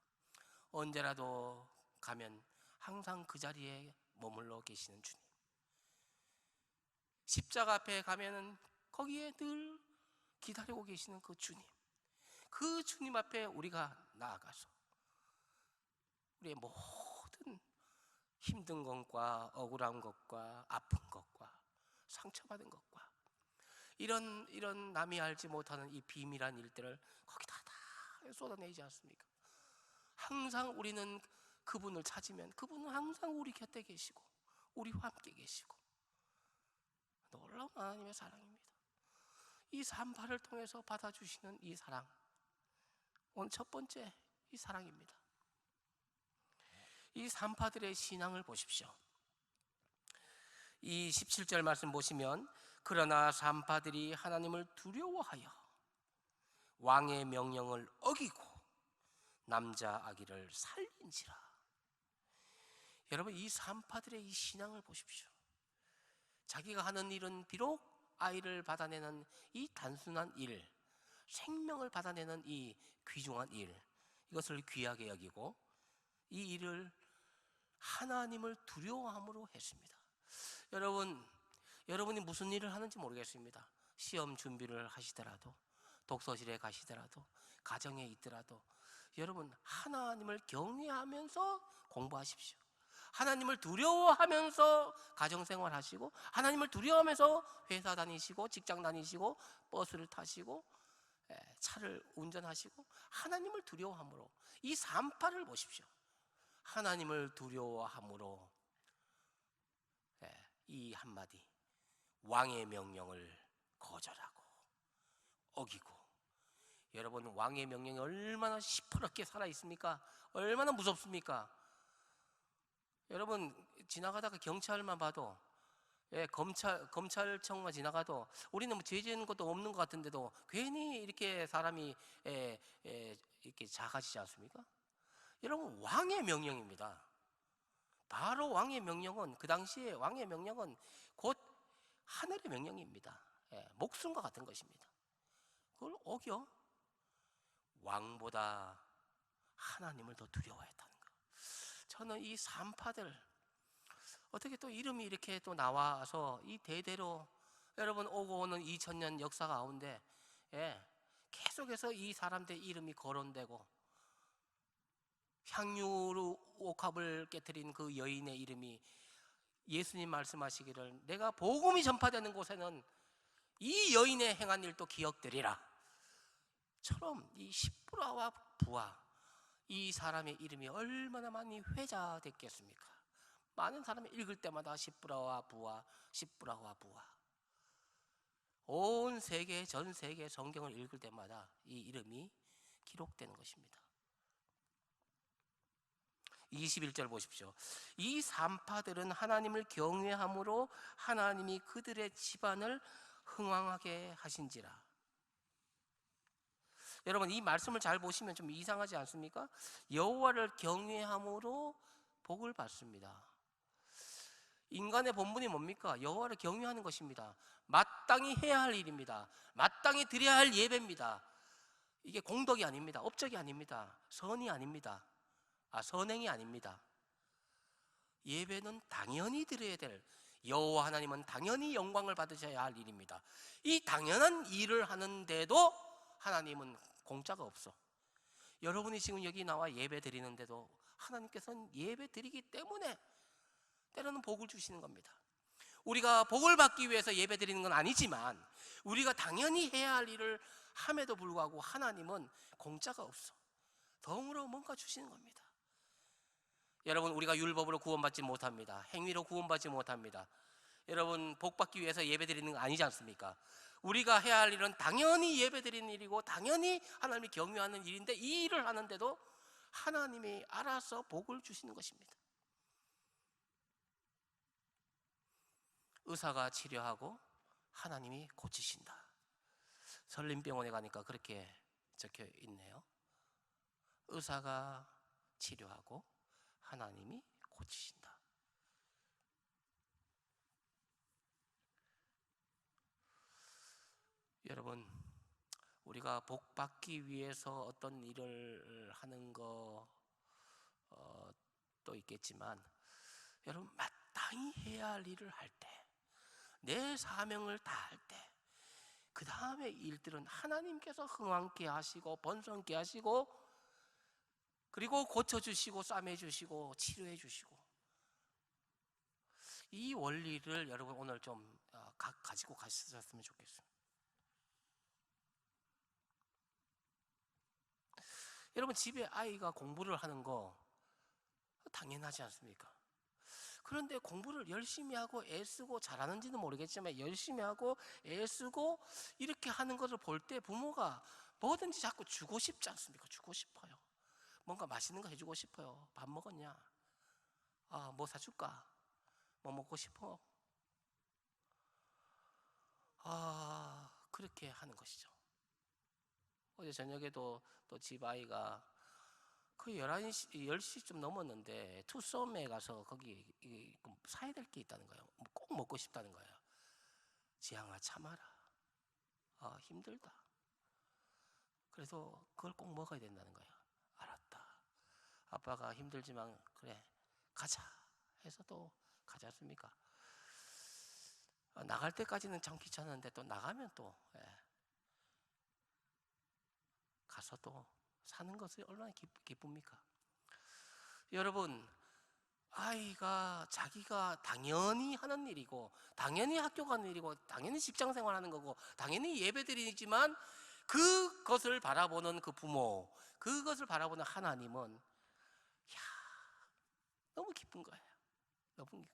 언제라도 가면 항상 그 자리에 머물러 계시는 주님, 십자가 앞에 가면은 거기에 늘 기다리고 계시는 그 주님 앞에 우리가 나아가서 우리의 모든 힘든 것과 억울한 것과 아픈 것과 상처받은 것과 이런 남이 알지 못하는 이 비밀한 일들을 거기다 다 쏟아내지 않습니까? 항상 우리는 그분을 찾으면 그분은 항상 우리 곁에 계시고 우리와 함께 계시고 놀라운 하나님의 사랑입니다. 이 산파를 통해서 받아주시는 이 사랑, 오늘 첫 번째 이 사랑입니다. 이 산파들의 신앙을 보십시오. 이 17절 말씀 보시면 그러나 산파들이 하나님을 두려워하여 왕의 명령을 어기고 남자 아기를 살린지라. 여러분, 이 산파들의 이 신앙을 보십시오. 자기가 하는 일은 비록 아이를 받아내는 이 단순한 일, 생명을 받아내는 이 귀중한 일, 이것을 귀하게 여기고 이 일을 하나님을 두려워함으로 했습니다. 여러분이 무슨 일을 하는지 모르겠습니다. 시험 준비를 하시더라도, 독서실에 가시더라도, 가정에 있더라도 여러분 하나님을 경외하면서 공부하십시오. 하나님을 두려워하면서 가정생활 하시고, 하나님을 두려워하면서 회사 다니시고, 직장 다니시고, 버스를 타시고, 차를 운전하시고, 하나님을 두려워함으로 이 산파를 보십시오. 하나님을 두려워함으로 이 한마디, 왕의 명령을 거절하고 어기고. 여러분, 왕의 명령이 얼마나 시퍼렇게 살아있습니까? 얼마나 무섭습니까? 여러분, 지나가다가 경찰만 봐도, 검찰청만 지나가도 우리는 뭐 죄 지은 것도 없는 것 같은데도 괜히 이렇게 사람이 이렇게 작아지지 않습니까? 여러분, 왕의 명령입니다. 바로 왕의 명령은, 그 당시에 왕의 명령은 곧 하늘의 명령입니다. 목숨과 같은 것입니다. 그걸 어겨 왕보다 하나님을 더 두려워했다는 것. 저는 이 산파들, 어떻게 또 이름이 이렇게 또 나와서 이 대대로 여러분 오고 오는 2000년 역사 가운데 계속해서 이 사람들 이름이 거론되고, 향유로 옥합을 깨뜨린 그 여인의 이름이, 예수님 말씀하시기를 내가 복음이 전파되는 곳에는 이 여인의 행한 일도 기억되리라 처럼 이 십부라와 부하, 이 사람의 이름이 얼마나 많이 회자됐겠습니까? 많은 사람이 읽을 때마다 십부라와 부하, 십부라와 부하. 온 세계, 전 세계 성경을 읽을 때마다 이 이름이 기록되는 것입니다. 21절 보십시오. 이 산파들은 하나님을 경외함으로 하나님이 그들의 집안을 흥왕하게 하신지라. 여러분, 이 말씀을 잘 보시면 좀 이상하지 않습니까? 여호와를 경외함으로 복을 받습니다. 인간의 본분이 뭡니까? 여호와를 경외하는 것입니다. 마땅히 해야 할 일입니다. 마땅히 드려야 할 예배입니다. 이게 공덕이 아닙니다. 업적이 아닙니다. 선이 아닙니다. 선행이 아닙니다. 예배는 당연히 드려야 될, 여호와 하나님은 당연히 영광을 받으셔야 할 일입니다. 이 당연한 일을 하는데도 하나님은 공짜가 없어. 여러분이 지금 여기 나와 예배 드리는데도 하나님께서는 예배 드리기 때문에 때로는 복을 주시는 겁니다. 우리가 복을 받기 위해서 예배 드리는 건 아니지만 우리가 당연히 해야 할 일을 함에도 불구하고 하나님은 공짜가 없어. 덤으로 뭔가 주시는 겁니다. 여러분, 우리가 율법으로 구원받지 못합니다. 행위로 구원받지 못합니다. 여러분, 복 받기 위해서 예배 드리는 거 아니지 않습니까? 우리가 해야 할 일은 당연히 예배 드리는 일이고 당연히 하나님이 경외하는 일인데, 이 일을 하는데도 하나님이 알아서 복을 주시는 것입니다. 의사가 치료하고 하나님이 고치신다. 설림병원에 가니까 그렇게 적혀 있네요. 의사가 치료하고 하나님이 고치신다. 여러분, 우리가 복 받기 위해서 어떤 일을 하는 거 또 있겠지만, 여러분, 마땅히 해야 할 일을 할 때, 내 사명을 다할 때, 그 다음에 일들은 하나님께서 흥왕케 하시고 번성케 하시고, 그리고 고쳐주시고 싸매주시고 치료해주시고, 이 원리를 여러분 오늘 좀 가지고 가셨으면 좋겠습니다. 여러분, 집에 아이가 공부를 하는 거 당연하지 않습니까? 그런데 공부를 열심히 하고 애쓰고 잘하는지는 모르겠지만 열심히 하고 애쓰고 이렇게 하는 것을 볼 때 부모가 뭐든지 자꾸 주고 싶지 않습니까? 주고 싶어요. 뭔가 맛있는 거 해주고 싶어요. 밥 먹었냐? 뭐 사줄까? 뭐 먹고 싶어? 그렇게 하는 것이죠. 어제 저녁에도 또 집 아이가 거의 11시, 10시쯤 넘었는데 투썸에 가서 거기 사야 될 게 있다는 거예요. 꼭 먹고 싶다는 거예요. 지향아 참아라. 힘들다. 그래서 그걸 꼭 먹어야 된다는 거예요. 알았다. 아빠가 힘들지만 그래 가자 해서 또 가지 않습니까? 나갈 때까지는 참 귀찮은데 또 나가면 또 가서 또 사는 것이 얼마나 기쁩니까? 여러분, 아이가 자기가 당연히 하는 일이고 당연히 학교 가는 일이고 당연히 직장 생활하는 거고 당연히 예배드리지만 그것을 바라보는 그 부모, 그것을 바라보는 하나님은 너무 기쁜 거예요. 너무 기쁜.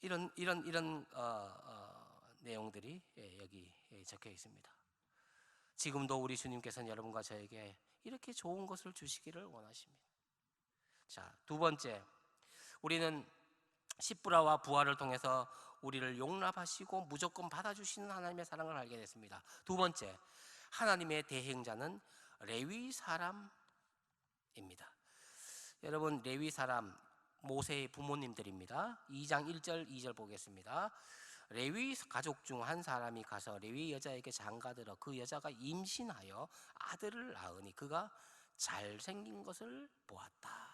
이런 내용들이 여기 적혀 있습니다. 지금도 우리 주님께서는 여러분과 저에게 이렇게 좋은 것을 주시기를 원하십니다. 자, 두 번째, 우리는 십부라와 부활을 통해서 우리를 용납하시고 무조건 받아주시는 하나님의 사랑을 알게 됐습니다. 두 번째, 하나님의 대행자는 레위 사람입니다. 여러분, 레위 사람 모세의 부모님들입니다. 2장 1절 2절 보겠습니다. 레위 가족 중 한 사람이 가서 레위 여자에게 장가들어 그 여자가 임신하여 아들을 낳으니 그가 잘생긴 것을 보았다.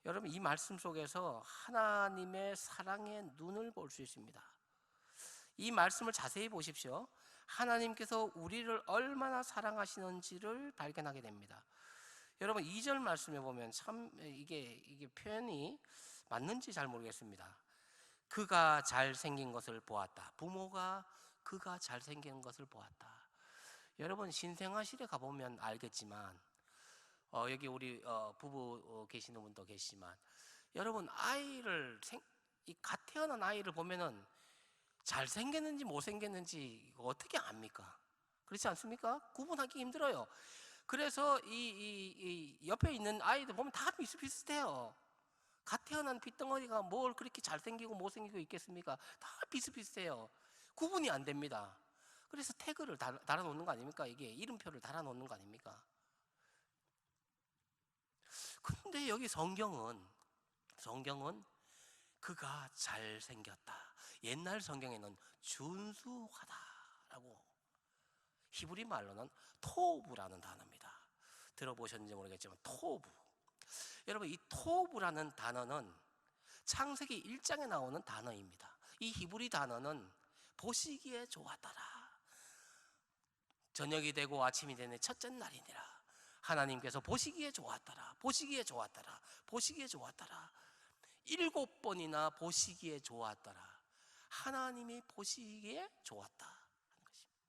여러분, 이 말씀 속에서 하나님의 사랑의 눈을 볼 수 있습니다. 이 말씀을 자세히 보십시오. 하나님께서 우리를 얼마나 사랑하시는지를 발견하게 됩니다. 여러분, 2절 말씀에 보면 참 이게 표현이 맞는지 잘 모르겠습니다. 그가 잘생긴 것을 보았다. 부모가 그가 잘생긴 것을 보았다. 여러분, 신생아실에 가보면 알겠지만 여기 우리 부부 계시는 분도 계시지만 여러분, 갓 태어난 아이를 보면은 잘생겼는지 못생겼는지 어떻게 압니까? 그렇지 않습니까? 구분하기 힘들어요. 그래서 이 옆에 있는 아이들 보면 다 비슷비슷해요. 갓 태어난 핏덩어리가 뭘 그렇게 잘생기고 못생기고 있겠습니까? 다 비슷비슷해요. 구분이 안 됩니다. 그래서 태그를 달아놓는 거 아닙니까? 이게 이름표를 달아놓는 거 아닙니까? 근데 여기 성경은 그가 잘생겼다. 옛날 성경에는 준수하다라고, 히브리 말로는 토부라는 단어입니다. 들어보셨는지 모르겠지만 토부. 여러분, 이 토부라는 단어는 창세기 1장에 나오는 단어입니다. 이 히브리 단어는 보시기에 좋았더라. 저녁이 되고 아침이 되는 첫째 날이니라. 하나님께서 보시기에 좋았더라. 보시기에 좋았더라. 보시기에 좋았더라. 7번이나 보시기에 좋았더라. 하나님이 보시기에 좋았다 하는 것입니다.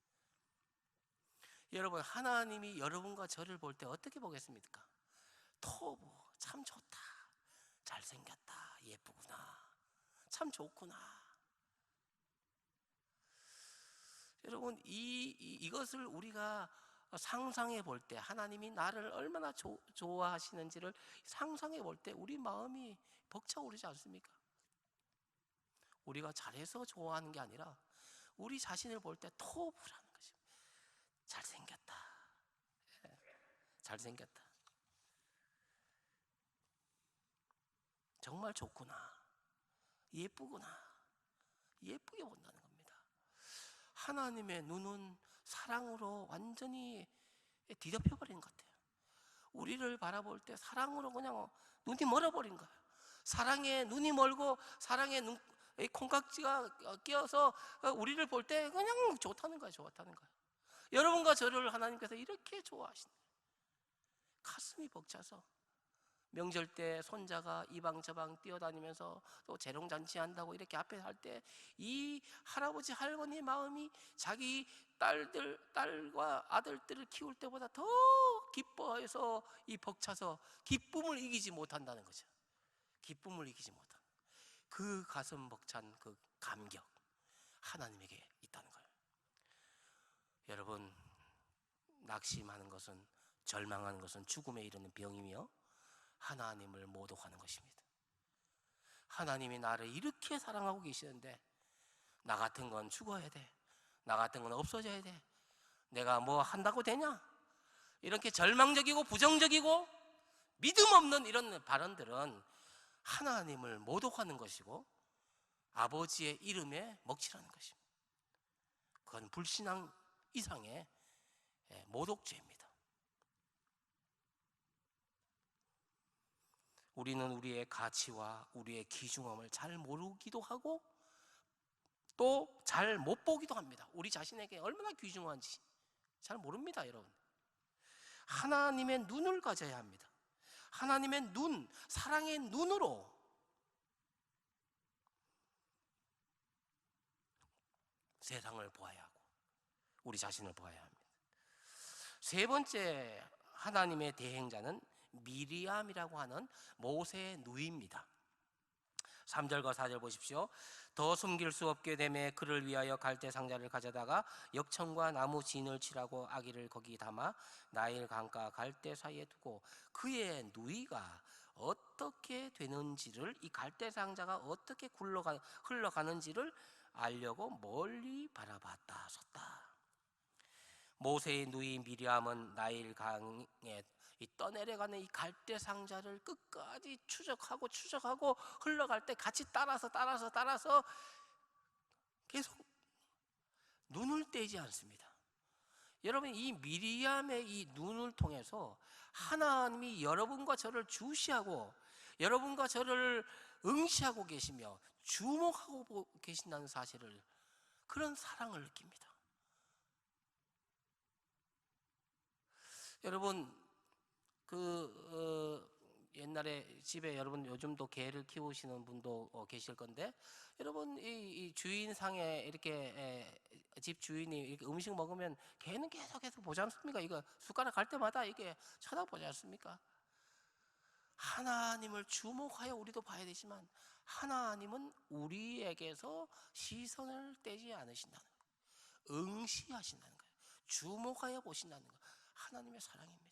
여러분, 하나님이 여러분과 저를 볼 때 어떻게 보겠습니까? 토부, 참 좋다. 잘생겼다. 예쁘구나. 참 좋구나. 여러분, 이것을 우리가 상상해 볼 때, 하나님이 나를 얼마나 좋아하시는지를 상상해 볼 때 우리 마음이 벅차오르지 않습니까? 우리가 잘해서 좋아하는 게 아니라 우리 자신을 볼 때 토부라는 것입니다. 잘생겼다. 잘생겼다. 정말 좋구나. 예쁘구나. 예쁘게 본다는 겁니다. 하나님의 눈은 사랑으로 완전히 뒤덮여버린 것 같아요. 우리를 바라볼 때 사랑으로 그냥 눈이 멀어버린 거예요. 사랑에 눈이 멀고 사랑에 콩깍지가 끼어서 우리를 볼 때 그냥 좋다는 거예요. 좋다는 거예요. 여러분과 저를 하나님께서 이렇게 좋아하시는 거예요. 가슴이 벅차서 명절 때 손자가 이방 저방 뛰어다니면서 또 재롱잔치 한다고 이렇게 앞에 할 때 이 할아버지 할머니 마음이 자기 딸과 아들들을 키울 때보다 더 기뻐해서 이 벅차서 기쁨을 이기지 못한다는 거죠. 기쁨을 이기지 못한 그 가슴 벅찬 그 감격, 하나님에게 있다는 거예요. 여러분, 낙심하는 것은, 절망하는 것은 죽음에 이르는 병이며 하나님을 모독하는 것입니다. 하나님이 나를 이렇게 사랑하고 계시는데 나 같은 건 죽어야 돼, 나 같은 건 없어져야 돼, 내가 뭐 한다고 되냐, 이렇게 절망적이고 부정적이고 믿음 없는 이런 발언들은 하나님을 모독하는 것이고 아버지의 이름에 먹칠하는 것입니다. 그건 불신앙 이상의 모독죄입니다. 우리는 우리의 가치와 우리의 귀중함을 잘 모르기도 하고 또 잘 못 보기도 합니다. 우리 자신에게 얼마나 귀중한지 잘 모릅니다, 여러분. 하나님의 눈을 가져야 합니다. 하나님의 눈, 사랑의 눈으로 세상을 보아야 하고 우리 자신을 보아야 합니다. 세 번째 하나님의 대행자는 미리암이라고 하는 모세의 누이입니다. 3절과 4절 보십시오. 더 숨길 수 없게 되매 그를 위하여 갈대 상자를 가져다가 역청과 나무 진을 칠하고 아기를 거기 담아 나일 강가 갈대 사이에 두고 그의 누이가 어떻게 되는지를, 이 갈대 상자가 어떻게 흘러가는지를 알려고 멀리 바라봤다 섰다. 모세의 누이 미리암은 나일 강에 이 떠내려가는 이 갈대 상자를 끝까지 추적하고 흘러갈 때 같이 따라서 계속 눈을 떼지 않습니다. 여러분, 이 미리암의 이 눈을 통해서 하나님이 여러분과 저를 주시하고 여러분과 저를 응시하고 계시며 주목하고 계신다는 사실을, 그런 사랑을 느낍니다. 여러분, 옛날에 집에 여러분 요즘도 개를 키우시는 분도 계실 건데, 여러분 이 주인상에 이렇게 집 주인이 이렇게 음식 먹으면 개는 계속해서 보지 않습니까? 이거 숟가락 갈 때마다 이게 쳐다보지 않습니까? 하나님을 주목하여 우리도 봐야 되지만 하나님은 우리에게서 시선을 떼지 않으신다는 거예요. 응시하신다는 거예요. 주목하여 보신다는 거예요. 하나님의 사랑입니다.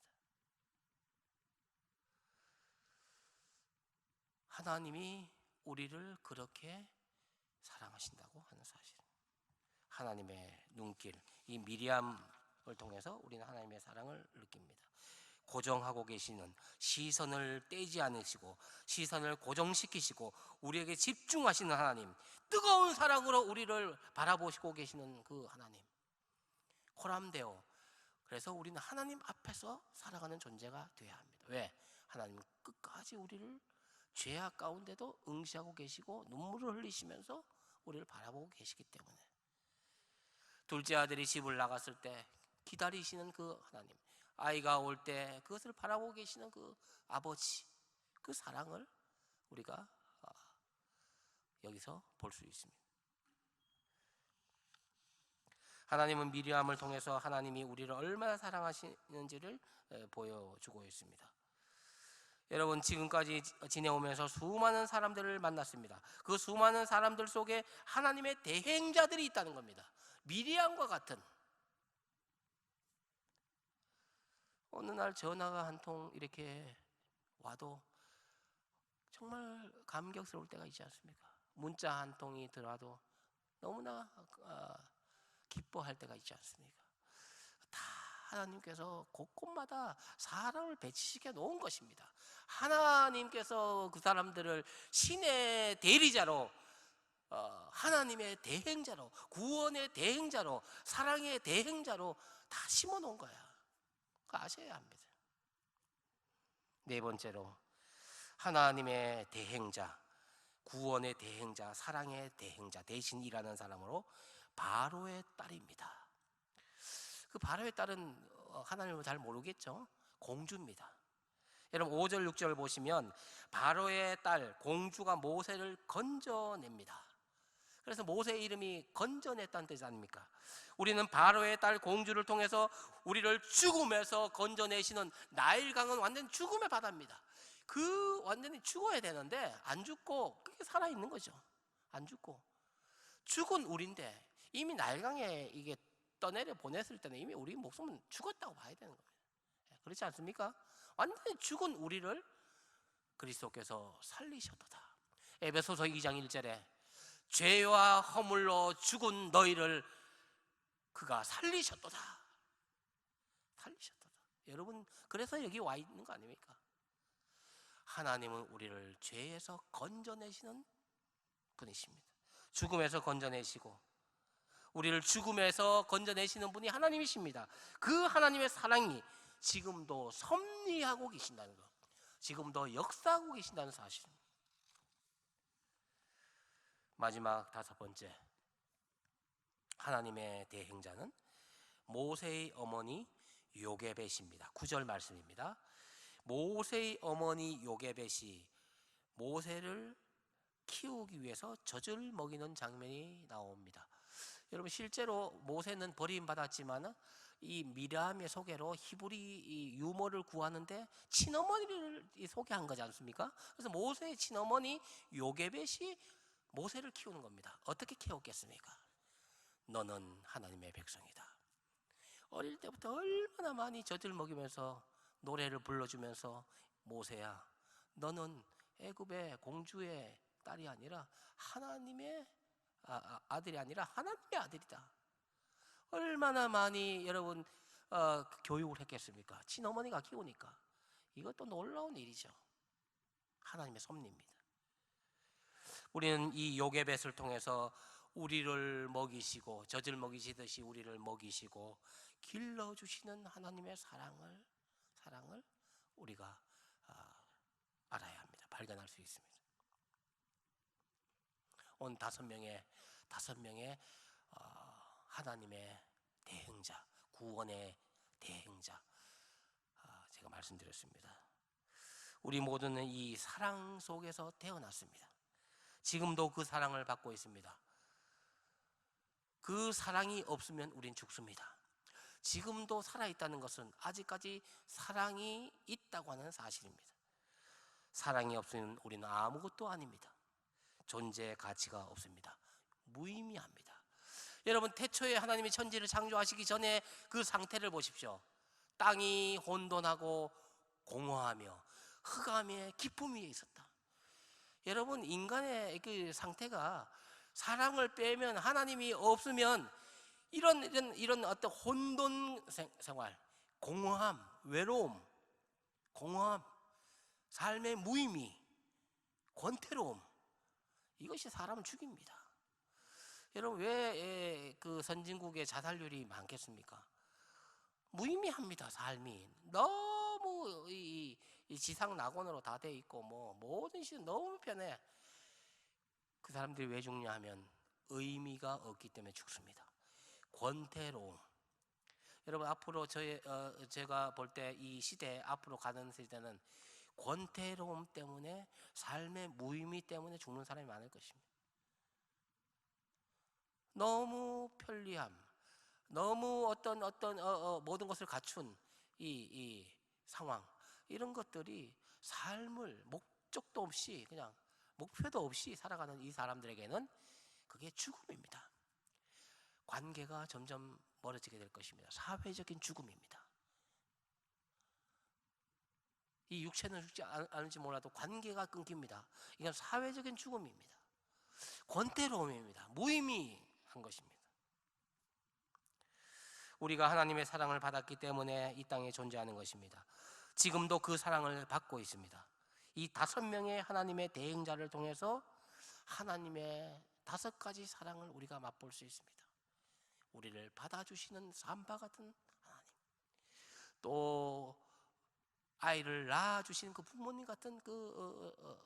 하나님이 우리를 그렇게 사랑하신다고 하는 사실, 하나님의 눈길, 이 미리암을 통해서 우리는 하나님의 사랑을 느낍니다. 고정하고 계시는, 시선을 떼지 않으시고 시선을 고정시키시고 우리에게 집중하시는 하나님, 뜨거운 사랑으로 우리를 바라보시고 계시는 그 하나님, 코람데오. 그래서 우리는 하나님 앞에서 살아가는 존재가 되어야 합니다. 왜? 하나님은 끝까지 우리를 죄악 가운데도 응시하고 계시고 눈물을 흘리시면서 우리를 바라보고 계시기 때문에. 둘째 아들이 집을 나갔을 때 기다리시는 그 하나님, 아이가 올 때 그것을 바라보고 계시는 그 아버지, 그 사랑을 우리가 여기서 볼 수 있습니다. 하나님은 미리암을 통해서 하나님이 우리를 얼마나 사랑하시는지를 보여주고 있습니다. 여러분, 지금까지 지내오면서 수많은 사람들을 만났습니다. 그 수많은 사람들 속에 하나님의 대행자들이 있다는 겁니다. 미리암과 같은. 어느 날 전화가 한 통 이렇게 와도 정말 감격스러울 때가 있지 않습니까? 문자 한 통이 들어와도 너무나 기뻐할 때가 있지 않습니까? 다 하나님께서 곳곳마다 사람을 배치시켜 놓은 것입니다. 하나님께서 그 사람들을 신의 대리자로, 하나님의 대행자로, 구원의 대행자로, 사랑의 대행자로 다 심어 놓은 거야. 그거 아셔야 합니다. 네 번째로, 하나님의 대행자, 구원의 대행자, 사랑의 대행자 대신 일하는 사람으로 바로의 딸입니다. 그 바로의 딸은 하나님을 잘 모르겠죠? 공주입니다. 여러분 5절 6절 보시면 바로의 딸 공주가 모세를 건져냅니다. 그래서 모세의 이름이 건져냈다는 뜻 아닙니까? 우리는 바로의 딸 공주를 통해서 우리를 죽음에서 건져내시는 나일강은 완전 죽음의 바다입니다. 그 완전히 죽어야 되는데 안 죽고 그게 살아있는 거죠. 안 죽고 죽은 우리인데 이미 나일강에 이게 떠내려 보냈을 때는 이미 우리 목숨은 죽었다고 봐야 되는 겁니다. 그렇지 않습니까? 완전히 죽은 우리를 그리스도께서 살리셨도다. 에베소서 2장 1절에 죄와 허물로 죽은 너희를 그가 살리셨도다. 살리셨도다. 여러분, 그래서 여기 와 있는 거 아닙니까? 하나님은 우리를 죄에서 건져내시는 분이십니다. 죽음에서 건져내시고 우리를 죽음에서 건져내시는 분이 하나님이십니다. 그 하나님의 사랑이 지금도 섭리하고 계신다는 것, 지금도 역사하고 계신다는 사실. 마지막 5번째, 하나님의 대행자는 모세의 어머니 요게벳입니다. 9절 말씀입니다. 모세의 어머니 요게벳이 모세를 키우기 위해서 젖을 먹이는 장면이 나옵니다. 여러분, 실제로 모세는 버림받았지만 이 미리암의 소개로 히브리 이 유모를 구하는데 친어머니를 소개한 거지 않습니까? 그래서 모세의 친어머니 요게벳이 모세를 키우는 겁니다. 어떻게 키웠겠습니까? 너는 하나님의 백성이다. 어릴 때부터 얼마나 많이 젖을 먹이면서 노래를 불러주면서 모세야, 너는 애굽의 공주의 딸이 아니라 하나님의 아들이 아니라 하나님의 아들이다. 얼마나 많이 여러분 교육을 했겠습니까? 친어머니가 키우니까. 이것도 놀라운 일이죠. 하나님의 섭리입니다. 우리는 이 요게벳을 통해서 우리를 먹이시고 젖을 먹이시듯이 우리를 먹이시고 길러주시는 하나님의 사랑을 우리가 알아야 합니다. 발견할 수 있습니다. 오늘 5명의 하나님의 대행자, 구원의 대행자 제가 말씀드렸습니다. 우리 모두는 이 사랑 속에서 태어났습니다. 지금도 그 사랑을 받고 있습니다. 그 사랑이 없으면 우린 죽습니다. 지금도 살아있다는 것은 아직까지 사랑이 있다고 하는 사실입니다. 사랑이 없으면 우리는 아무것도 아닙니다. 존재의 가치가 없습니다. 무의미합니다. 여러분, 태초에 하나님이 천지를 창조하시기 전에 그 상태를 보십시오. 땅이 혼돈하고 공허하며 흑암의 깊음 위에 있었다. 여러분, 인간의 그 상태가 사랑을 빼면, 하나님이 없으면 이런 어떤 혼돈 생활, 공허함, 외로움, 공허함, 삶의 무의미, 권태로움, 이것이 사람을 죽입니다. 여러분, 왜 그 선진국의 자살률이 많겠습니까? 무의미합니다. 삶이 너무 이 지상 낙원으로 다 돼 있고 모든 시선 너무 편해. 그 사람들이 왜 죽냐 하면 의미가 없기 때문에 죽습니다. 권태로움. 여러분, 앞으로 제가 볼 때 이 시대, 앞으로 가는 시대는 권태로움 때문에, 삶의 무의미 때문에 죽는 사람이 많을 것입니다. 너무 편리함, 너무 어떤 모든 것을 갖춘 이 상황, 이런 것들이 삶을 목적도 없이, 그냥 목표도 없이 살아가는 이 사람들에게는 그게 죽음입니다. 관계가 점점 멀어지게 될 것입니다. 사회적인 죽음입니다. 이 육체는 죽지 않을지 몰라도 관계가 끊깁니다. 이건 사회적인 죽음입니다. 권태로움입니다. 무의미한 것입니다. 우리가 하나님의 사랑을 받았기 때문에 이 땅에 존재하는 것입니다. 지금도 그 사랑을 받고 있습니다. 이 5명의 하나님의 대행자를 통해서 하나님의 5가지 사랑을 우리가 맛볼 수 있습니다. 우리를 받아주시는 산바 같은 하나님, 또 아이를 낳아주신 그 부모님 같은 그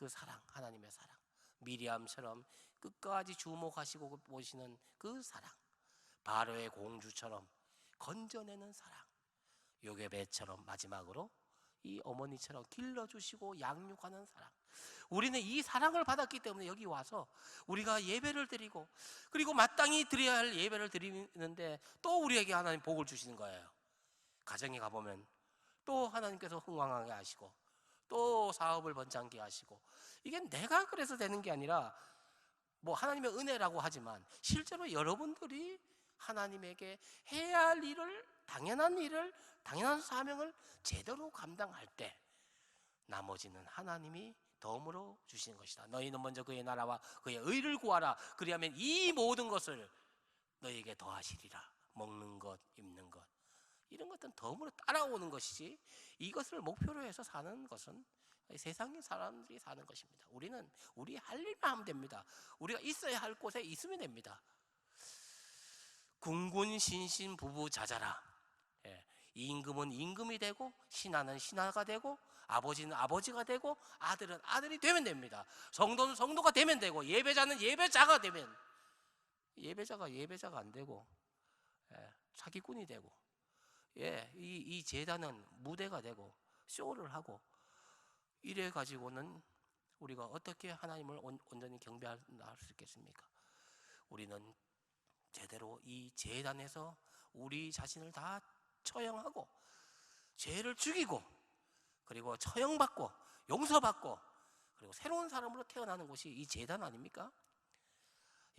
사랑, 하나님의 사랑, 미리암처럼 끝까지 주목하시고 보시는 그 사랑, 바로의 공주처럼 건져내는 사랑, 요게벳처럼 마지막으로 이 어머니처럼 길러주시고 양육하는 사랑. 우리는 이 사랑을 받았기 때문에 여기 와서 우리가 예배를 드리고, 그리고 마땅히 드려야 할 예배를 드리는데 또 우리에게 하나님 복을 주시는 거예요. 가정에 가보면 또 하나님께서 흥왕하게 하시고, 또 사업을 번창케 하시고, 이게 내가 그래서 되는 게 아니라 뭐 하나님의 은혜라고 하지만 실제로 여러분들이 하나님에게 해야 할 일을, 당연한 사명을 제대로 감당할 때 나머지는 하나님이 덤으로 주시는 것이다. 너희는 먼저 그의 나라와 그의 의를 구하라. 그리하면 이 모든 것을 너희에게 더하시리라. 먹는 것, 입는 것, 이런 것들은 덤으로 따라오는 것이지, 이것을 목표로 해서 사는 것은 세상의 사람들이 사는 것입니다. 우리는 우리 할 일만 하면 됩니다. 우리가 있어야 할 곳에 있으면 됩니다. 군군신신 부부자자라. 임금은 임금이 되고, 신하는 신하가 되고, 아버지는 아버지가 되고, 아들은 아들이 되면 됩니다. 성도는 성도가 되면 되고, 예배자는 예배자가 되면, 예배자가 안 되고 사기꾼이 되고, 이 제단은 무대가 되고 쇼를 하고, 이래 가지고는 우리가 어떻게 하나님을 온전히 경배할 수 있겠습니까? 우리는 제대로 이 제단에서 우리 자신을 다 처형하고, 죄를 죽이고, 그리고 처형받고 용서받고, 그리고 새로운 사람으로 태어나는 곳이 이 제단 아닙니까?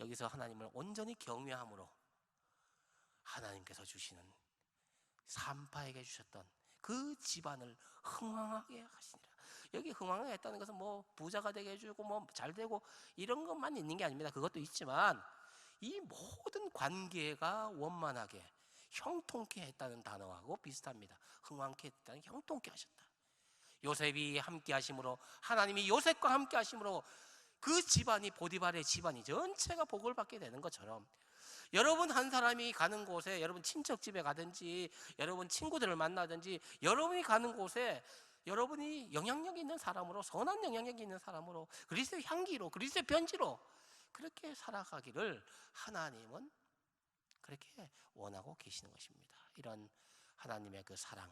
여기서 하나님을 온전히 경외함으로 하나님께서 주시는, 산파에게 주셨던 그 집안을 흥왕하게 하시니라. 여기 흥왕하게 했다는 것은 뭐 부자가 되게 해주고 뭐 잘되고 이런 것만 있는 게 아닙니다. 그것도 있지만 이 모든 관계가 원만하게 형통케 했다는 단어하고 비슷합니다. 흥왕케 했다는 게 형통케 하셨다. 요셉이 함께 하심으로, 하나님이 요셉과 함께 하심으로 그 집안이, 보디발의 집안이 전체가 복을 받게 되는 것처럼, 여러분 한 사람이 가는 곳에, 여러분 친척집에 가든지 여러분 친구들을 만나든지, 여러분이 가는 곳에 여러분이 영향력 있는 사람으로, 선한 영향력 있는 사람으로, 그리스도의 향기로, 그리스도의 편지로 그렇게 살아가기를 하나님은 그렇게 원하고 계시는 것입니다. 이런 하나님의 그 사랑,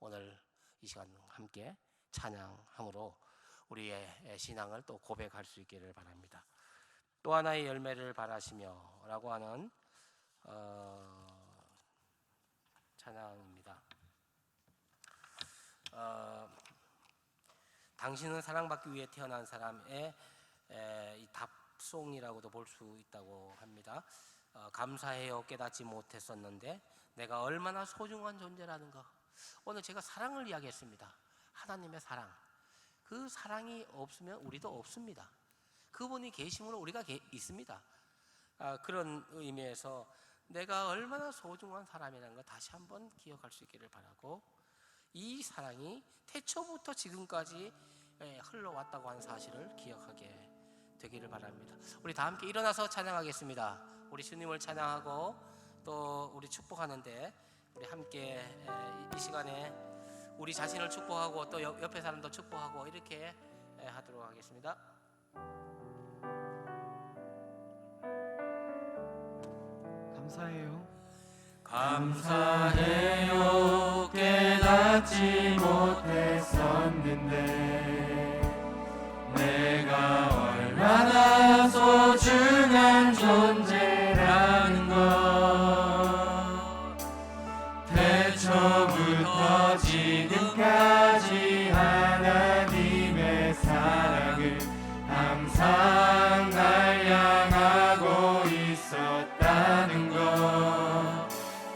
오늘 이 시간 함께 찬양함으로 우리의 신앙을 또 고백할 수 있기를 바랍니다. 또 하나의 열매를 바라시며 라고 하는 찬양입니다. 당신은 사랑받기 위해 태어난 사람의 이 답송이라고도 볼 수 있다고 합니다. 감사해요. 깨닫지 못했었는데 내가 얼마나 소중한 존재라는 거. 오늘 제가 사랑을 이야기했습니다. 하나님의 사랑. 그 사랑이 없으면 우리도 없습니다. 그분이 계심으로 우리가 있습니다. 그런 의미에서 내가 얼마나 소중한 사람이라는 걸 다시 한번 기억할 수 있기를 바라고, 이 사랑이 태초부터 지금까지 흘러왔다고 하는 사실을 기억하게 되기를 바랍니다. 우리 다 함께 일어나서 찬양하겠습니다. 우리 주님을 찬양하고 또 우리 축복하는데, 우리 함께 이 시간에 우리 자신을 축복하고 또 옆에 사람도 축복하고 이렇게 하도록 하겠습니다.
감사해요.
감사해요. 깨닫지 못했었는데 내가 얼마나 소중한 존재라는 것, 태초부터 지금까지 하나님의 사랑을 항상 날 향하고 있었다는 것,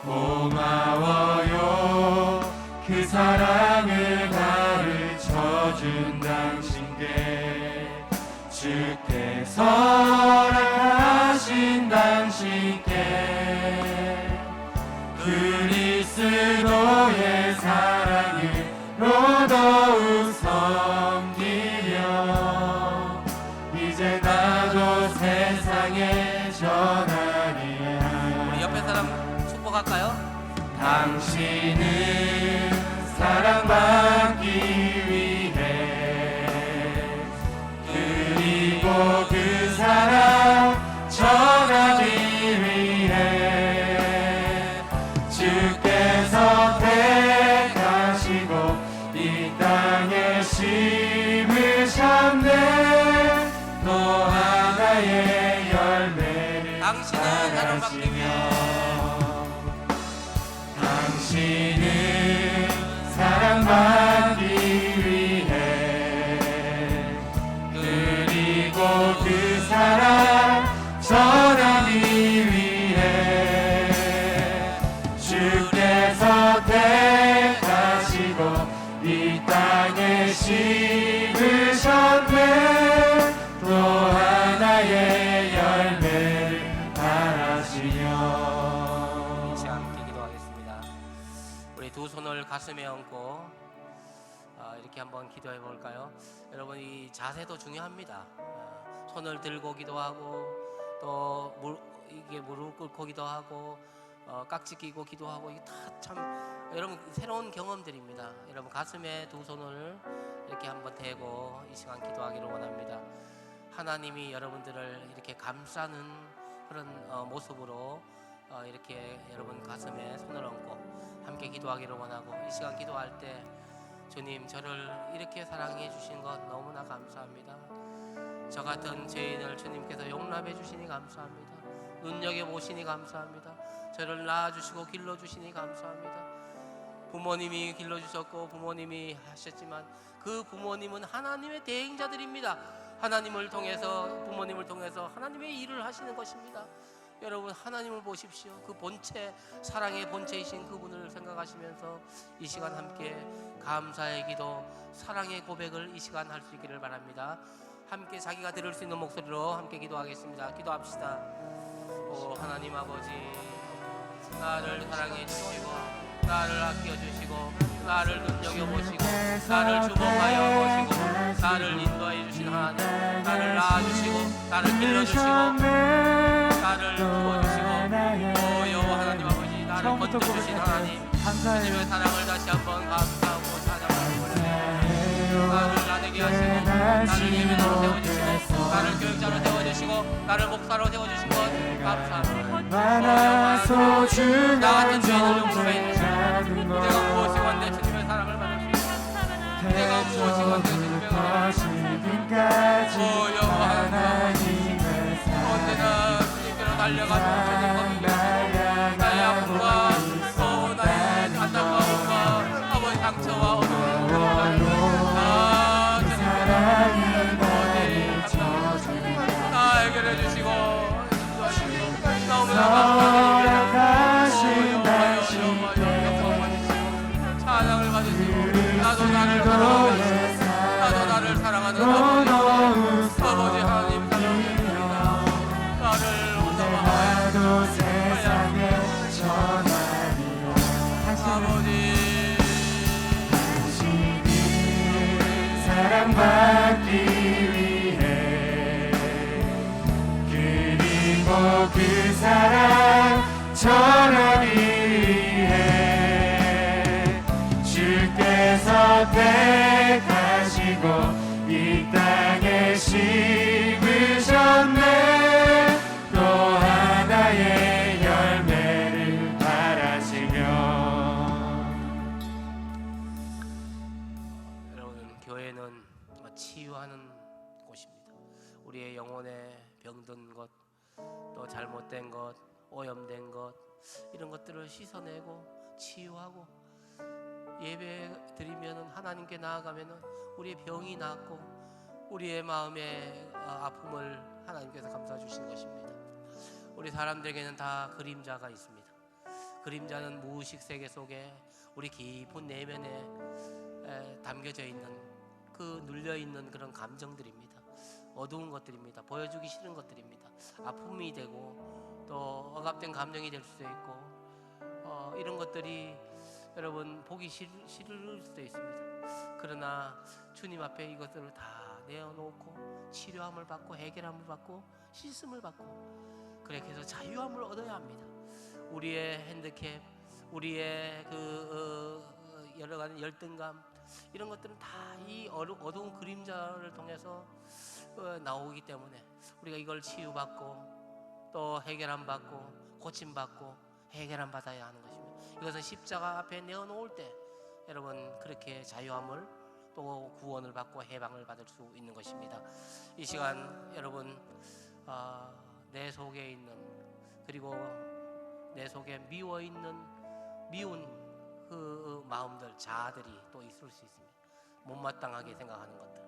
고마워요. 그 사랑을 가르쳐준 당신께, 주께서 허락하신 당신께 그리스도의 사랑으로 더욱 섬기며 이제 나도 세상에 전하리라.
우리 옆에 사람 축복할까요?
당신은 사랑받기 위해, 그리고 그 사랑 심으셨네. 또 하나의 열매를
당신은 사랑받기 위해
당신은 사랑받기 위해 그리고 그 사랑 전하기 위해 주께서 택하시고 이 땅에 심으셨네. 또 하나의 열매를 바라시며.
이 시간 함께 기도하겠습니다. 우리 두 손을 가슴에 얹고 이렇게 한번 기도해 볼까요? 여러분, 이 자세도 중요합니다. 손을 들고 기도하고 또 이게 무릎 꿇고 기도하고 깍지 끼고 기도하고 이게 다 참 여러분 새로운 경험들입니다. 여러분 가슴에 두 손을 이렇게 한번 대고 이 시간 기도하기를 원합니다. 하나님이 여러분들을 이렇게 감싸는 그런 모습으로 이렇게 여러분 가슴에 손을 얹고 함께 기도하기를 원하고, 이 시간 기도할 때 주님, 저를 이렇게 사랑해 주신 것 너무나 감사합니다. 저 같은 죄인을 주님께서 용납해 주시니 감사합니다. 눈여겨보시니 감사합니다. 저를 낳아주시고 길러주시니 감사합니다. 부모님이 길러주셨고 부모님이 하셨지만 그 부모님은 하나님의 대행자들입니다. 하나님을 통해서, 부모님을 통해서 하나님의 일을 하시는 것입니다. 여러분, 하나님을 보십시오. 그 본체, 사랑의 본체이신 그분을 생각하시면서 이 시간 함께 감사의 기도, 사랑의 고백을 이 시간 할 수 있기를 바랍니다. 함께 자기가 들을 수 있는 목소리로 함께 기도하겠습니다. 기도합시다. 오 하나님 아버지, 나를 사랑해 주시고 나를 아껴 주시고 나를 눈여겨보시고 나를 주목하여 보시고 나를 인도하여 주신 하나님, 나를 낳아주시고 나를 길러주시고 나를 키워주시고 여호와 하나님 아버지, 나를
처음부터
건져주신 하나님,
감사해요.
주님의 사랑을 다시 한번 감사하고 찬양하고 나를 나되게 하시고 나를 예배자로 세워주시고 나를 교육자로 세워주시고 나를 목사로 세워주신 것 감사합니다.
얼마나 소중한
나 같은 죄인을 용서해 주시고
작은
내가 무엇이건데 주님의 사랑을 받을 수 있고 내가 무엇이건데 주님의 사랑을
지금까지
여호와
하나님의
언제나 주님께로 달려가는 주님 겁니다. 나의
나의
아픔과 나의 안타까움과 아버지 상처와 어둠을 다 해결해 주시고 너무나 감사합니다. 찬양을 받으시고 나도 나를 사랑하는, 나도 나를 사랑하는 아버지 하나님 사랑합니다. 나를 온다마하여
세상에 전하리요.
아버지
사랑받기 위해 그리고 그 사랑 전하기 위해 주께서 택하시고 이 땅에 심으셨네. 또 하나의 열매를 바라시며.
여러분, 교회는 치유하는 곳입니다. 우리의 영혼에 병든 것, 또 잘못된 것, 오염된 것, 이런 것들을 씻어내고 치유하고 예배 드리면은, 하나님께 나아가면은 우리의 병이 낫고 우리의 마음의 아픔을 하나님께서 감싸 주신 것입니다. 우리 사람들에게는 다 그림자가 있습니다. 그림자는 무의식 세계 속에 우리 깊은 내면에 담겨져 있는, 그 눌려 있는 그런 감정들입니다. 어두운 것들입니다. 보여주기 싫은 것들입니다. 아픔이 되고 또 억압된 감정이 될 수도 있고 이런 것들이 여러분 보기 싫을 수도 있습니다. 그러나 주님 앞에 이것들을 다 내어놓고 치료함을 받고 해결함을 받고 씻음을 받고 그렇게 해서 자유함을 얻어야 합니다. 우리의 핸디캡, 우리의 여러 가지 열등감, 이런 것들은 다 이 어두운 그림자를 통해서 나오기 때문에 우리가 이걸 치유받고 또 해결함 받고 고침받고 해결함 받아야 하는 것입니다. 이것은 십자가 앞에 내어놓을 때 여러분 그렇게 자유함을 또 구원을 받고 해방을 받을 수 있는 것입니다. 이 시간 여러분 내 속에 있는 그리고 내 속에 미운 그 마음들 자아들이 또 있을 수 있습니다. 못마땅하게 생각하는 것들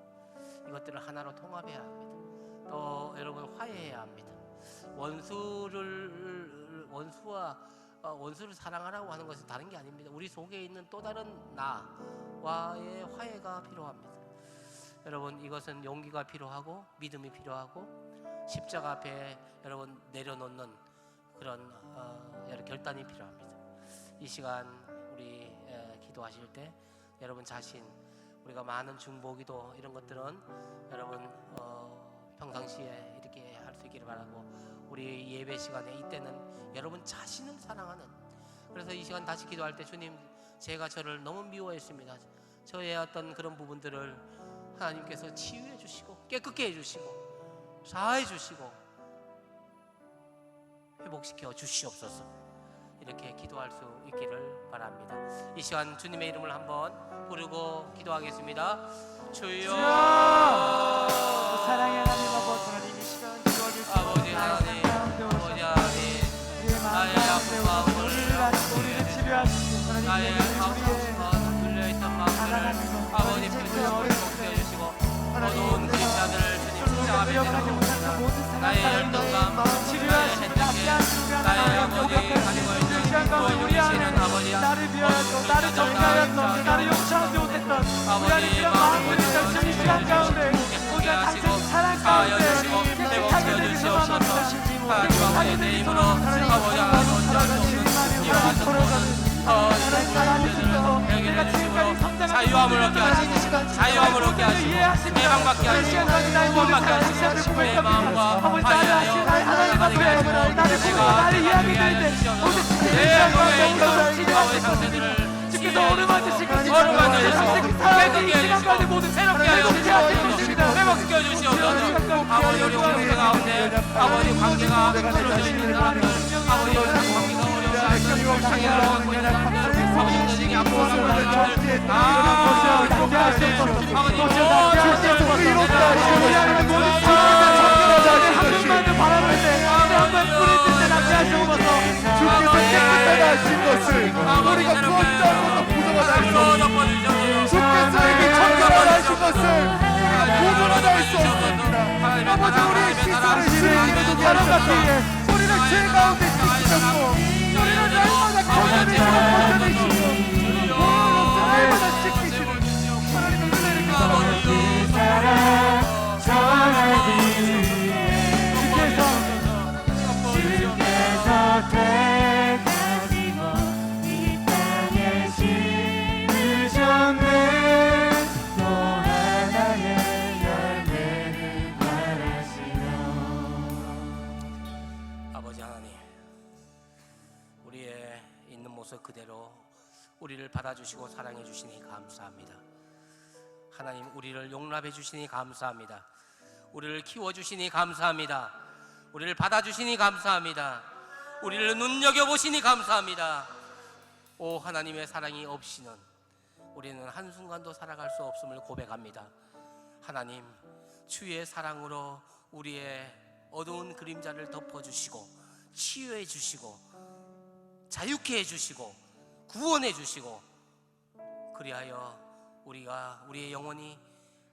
이것들을 하나로 통합해야 합니다. 또 여러분 화해해야 합니다. 원수를 사랑하라고 하는 것은 다른 게 아닙니다. 우리 속에 있는 또 다른 나와의 화해가 필요합니다. 여러분 이것은 용기가 필요하고 믿음이 필요하고 십자가 앞에 여러분 내려놓는 그런 여러 결단이 필요합니다. 이 시간 우리 기도하실 때 여러분 자신 우리가 많은 중보기도 이런 것들은 여러분 평상시에 이렇게 할 수 있기를 바라고 우리 예배 시간에 이때는 여러분 자신을 사랑하는 그래서 이 시간 다시 기도할 때 주님 제가 저를 너무 미워했습니다. 저의 어떤 그런 부분들을 하나님께서 치유해 주시고 깨끗게 해주시고 사해 주시고 회복시켜 주시옵소서. 이렇게 기도할 수 있기를 바랍니다. 이 시간 주님의 이름을 한번 부르고 기도하겠습니다. 주여
사랑의 하나님 아버지 하나님 이 시간 기도하겠습니다.
아버지 하나님 아버지 하나님 나의 아픈 마음을
우리를 치료하시고
나의
하나님
아픈 마음 눌려있던 마음들을 아버지 회복시켜 주시고 어두운 그림자들을 주님 십자가에 내려놓습니다. 나의 열등감 나의 핸드폰 나의 아버지 가지고 있는 보여주시는 아버지
나를 비하였던 나를 정죄하였던 나를 용서하지 못했던
아버지 마음을
이 시간 가운데 우리가 당신의 사랑 가운데
회복시켜 주시옵소서. 아버지 내 힘으로 아버지 하나님 자유함을 얻게 하시고 자유함을 얻게 하시고 해방받게 하시고 구원받게 하시고 내 마음과 하나님
나를 이해하게 될 때,
내 몸에 있는 아버지 상태들을
주께서 어루만지시고
깨끗게 해주시고 모든 새롭게 해주시고 회복시켜 주시옵소서. 아버지 우리 공동체 가운데 아버지 관계가 틀어져 있는 사람들 아버지 관계가 어려운 장애를 갖고 있는 사람들 아버지 영적인 아픔을 갖고 있는 사람들
한 분만을 바라볼 때, 한번 뿌릴 때 낫게 하시옵소서.
주께서 깨끗하다 하신 것을 우리가 구원자로서 보존하다 했습니다. 주께서에게 청결하다 하신 것을 보존하다 할 수 없습니다. 아버지 우리의 시선을 주님께로 사랑받기 위해 우리를 죄 가운데 지키셨고 우리를 날마다 거듭내시고 버텨내시고 날마다 지키시는 하나님의 은혜를 기도합니다. 사랑 전하기 주께서 택하시고 이 땅에 심으셨네 또 하나의 열매를 바라시며
아버지 하나님 우리의 있는 모습 그대로 우리를 받아주시고 사랑해 주시니 감사합니다. 하나님 우리를 용납해 주시니 감사합니다. 우리를 키워주시니 감사합니다. 우리를 받아주시니 감사합니다. 우리를 눈여겨보시니 감사합니다. 오 하나님의 사랑이 없이는 우리는 한순간도 살아갈 수 없음을 고백합니다. 하나님 주의 사랑으로 우리의 어두운 그림자를 덮어주시고 치유해 주시고 자유케 해주시고 구원해 주시고 그리하여 우리의 영혼이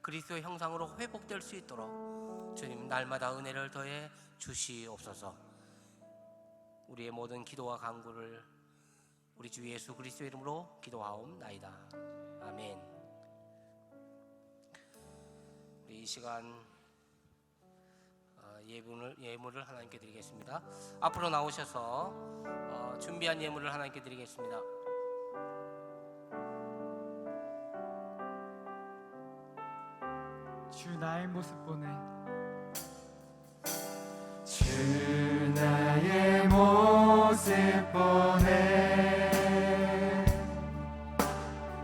그리스도의 형상으로 회복될 수 있도록 주님 날마다 은혜를 더해 주시옵소서. 우리의 모든 기도와 간구를 우리 주 예수 그리스도의 이름으로 기도하옵나이다. 아멘. 우리 이 시간 예물을 하나님께 드리겠습니다. 앞으로 나오셔서 준비한 예물을 하나님께 드리겠습니다.
주 나의 모습 보내
주 나의 모습 보내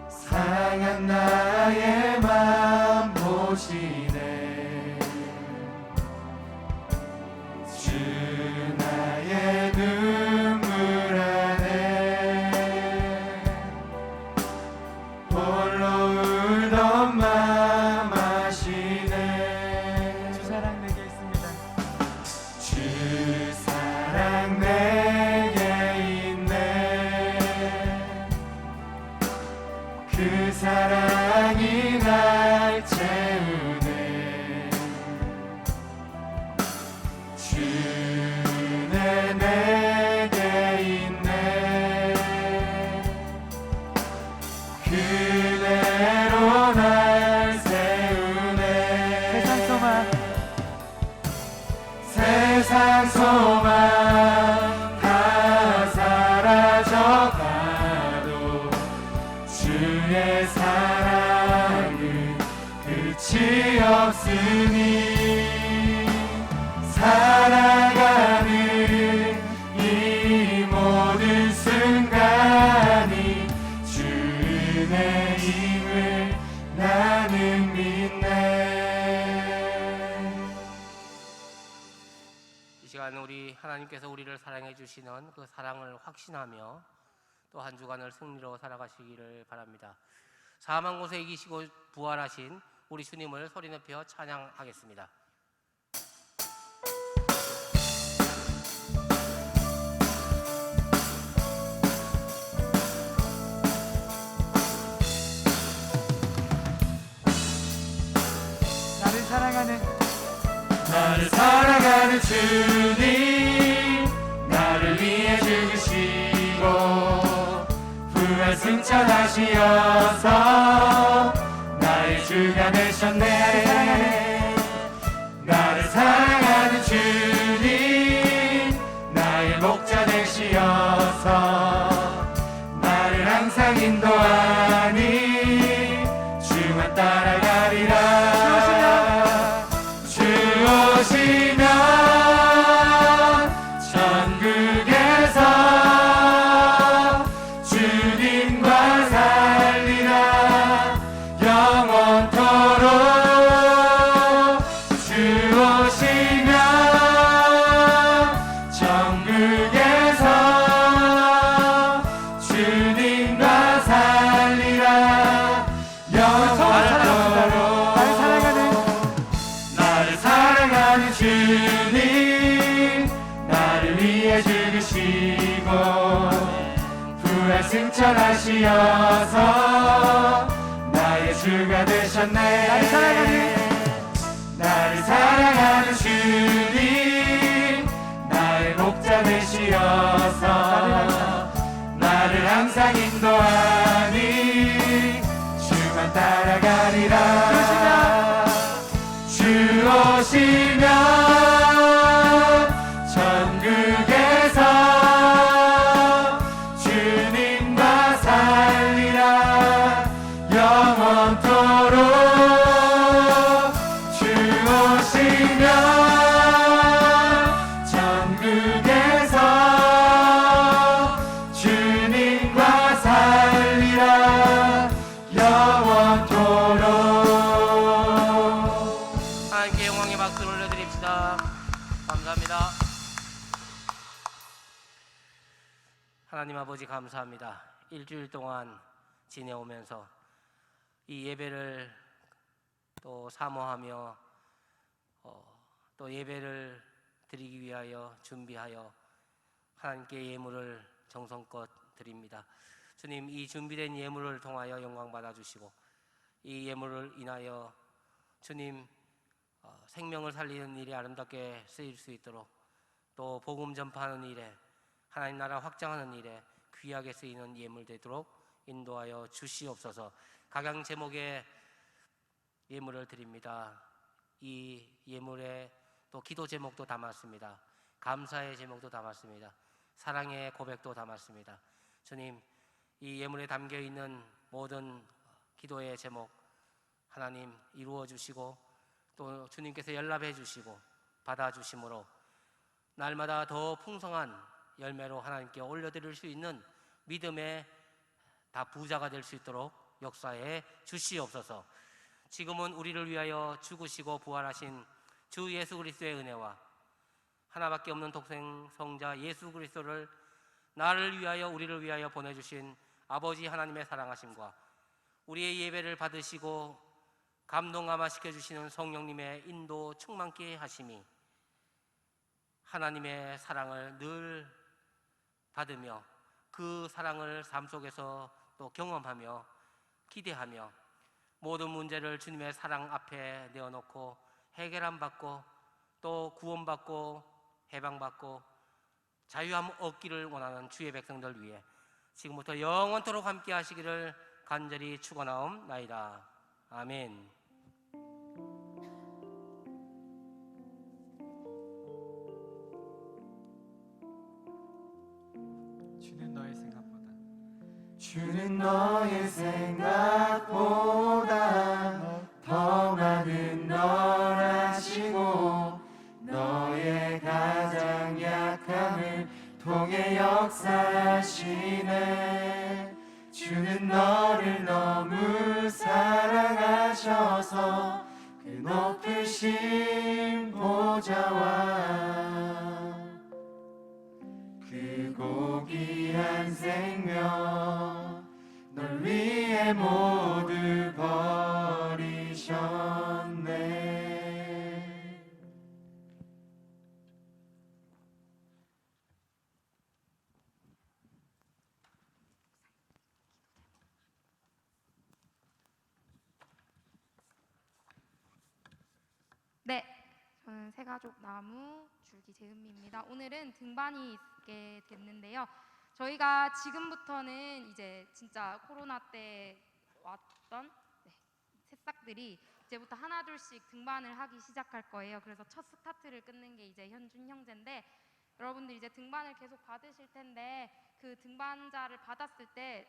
상한 나의 맘 보시네 주 나의 눈물 안에 홀로 울던 맘 채우네 주내 내게 있네 그대로 날 세우네
세상 소망
세상 소망 다 사라져가도 주의 사랑은 끝이 없으니 살아가는 이 모든 순간이 주 은혜임을 나는 믿네.
이 시간 우리 하나님께서 우리를 사랑해 주시는 그 사랑을 확신하며 또 한 주간을 승리로 살아가시기를 바랍니다. 사망 곳에 이기시고 부활하신 우리 주님을 소리 높여 찬양하겠습니다.
나를 사랑하는
나를 사랑하는 주님 나를 위해 죽으시고 부활 승천하시어서 나의 주가 되셨네 나를 사랑하는 주님 나의 목자 되시어서 나를 항상 인도하니 주만 따라가리라 주 오시면 천국에서 주님과 살리라 영원토록 주 오시면 천국에서 주님과 살리라 영원토록 나를 사랑하는 주님 나를 위해 죽으시고 부활 승천하시어서 나의 주가 되셨네 나를 사랑하는 주님 나의 목자 되시어서 나를 항상 인도하니 주만 따라가리라 주 오시면 천국에서 주님과 살리라 영원토록 주 오시면 천국에서 주님과 살리라 영원토록
하나님께 영광의 박수를 올려드립시다. 감사합니다. 하나님 아버지 감사합니다. 일주일 동안 지내오면서 이 예배를 또 사모하며 또 예배를 드리기 위하여 준비하여 하나님께 예물을 정성껏 드립니다. 주님, 이 준비된 예물을 통하여 영광 받아주시고 이 예물을 인하여 주님 생명을 살리는 일이 아름답게 쓰일 수 있도록 또 복음 전파하는 일에 하나님 나라 확장하는 일에 귀하게 쓰이는 예물 되도록 인도하여 주시옵소서. 각양 제목의 예물을 드립니다. 이 예물에 또 기도 제목도 담았습니다. 감사의 제목도 담았습니다. 사랑의 고백도 담았습니다. 주님, 이 예물에 담겨 있는 모든 기도의 제목 하나님 이루어 주시고 또 주님께서 연락해 주시고 받아 주심으로 날마다 더 풍성한 열매로 하나님께 올려드릴 수 있는 믿음의 다 부자가 될 수 있도록 역사해 주시옵소서. 지금은 우리를 위하여 죽으시고 부활하신 주 예수 그리스도의 은혜와 하나밖에 없는 독생 성자 예수 그리스도를 나를 위하여 우리를 위하여 보내주신 아버지 하나님의 사랑하심과 우리의 예배를 받으시고 감동감화 시켜주시는 성령님의 인도 충만케 하심이 하나님의 사랑을 늘 받으며 그 사랑을 삶 속에서 또 경험하며 기대하며 모든 문제를 주님의 사랑 앞에 내어놓고 해결함 받고 또 구원받고 해방받고 자유함 얻기를 원하는 주의 백성들 위해 지금부터 영원토록 함께 하시기를 간절히 축원하옵나이다. 아멘.
주는 너의 생각보다
주는 너의 생각보다 더 많은 널 아시고 너의 가장 약함을 통해 역사하시네. 주는 너를 너무 사랑하셔서 그 높으신 보좌와 그 고귀한 생명 널 위해 모두 버리셨네.
네, 저는 새가족 나무 줄기 재은미입니다. 오늘은 등반이 있게 됐는데요. 저희가 지금부터는 이제 진짜 코로나 때 왔던 새싹들이 이제부터 하나 둘씩 등반을 하기 시작할 거예요. 그래서 첫 스타트를 끊는 게 이제 현준 형제인데 여러분들 이제 등반을 계속 받으실 텐데 그 등반자를 받았을 때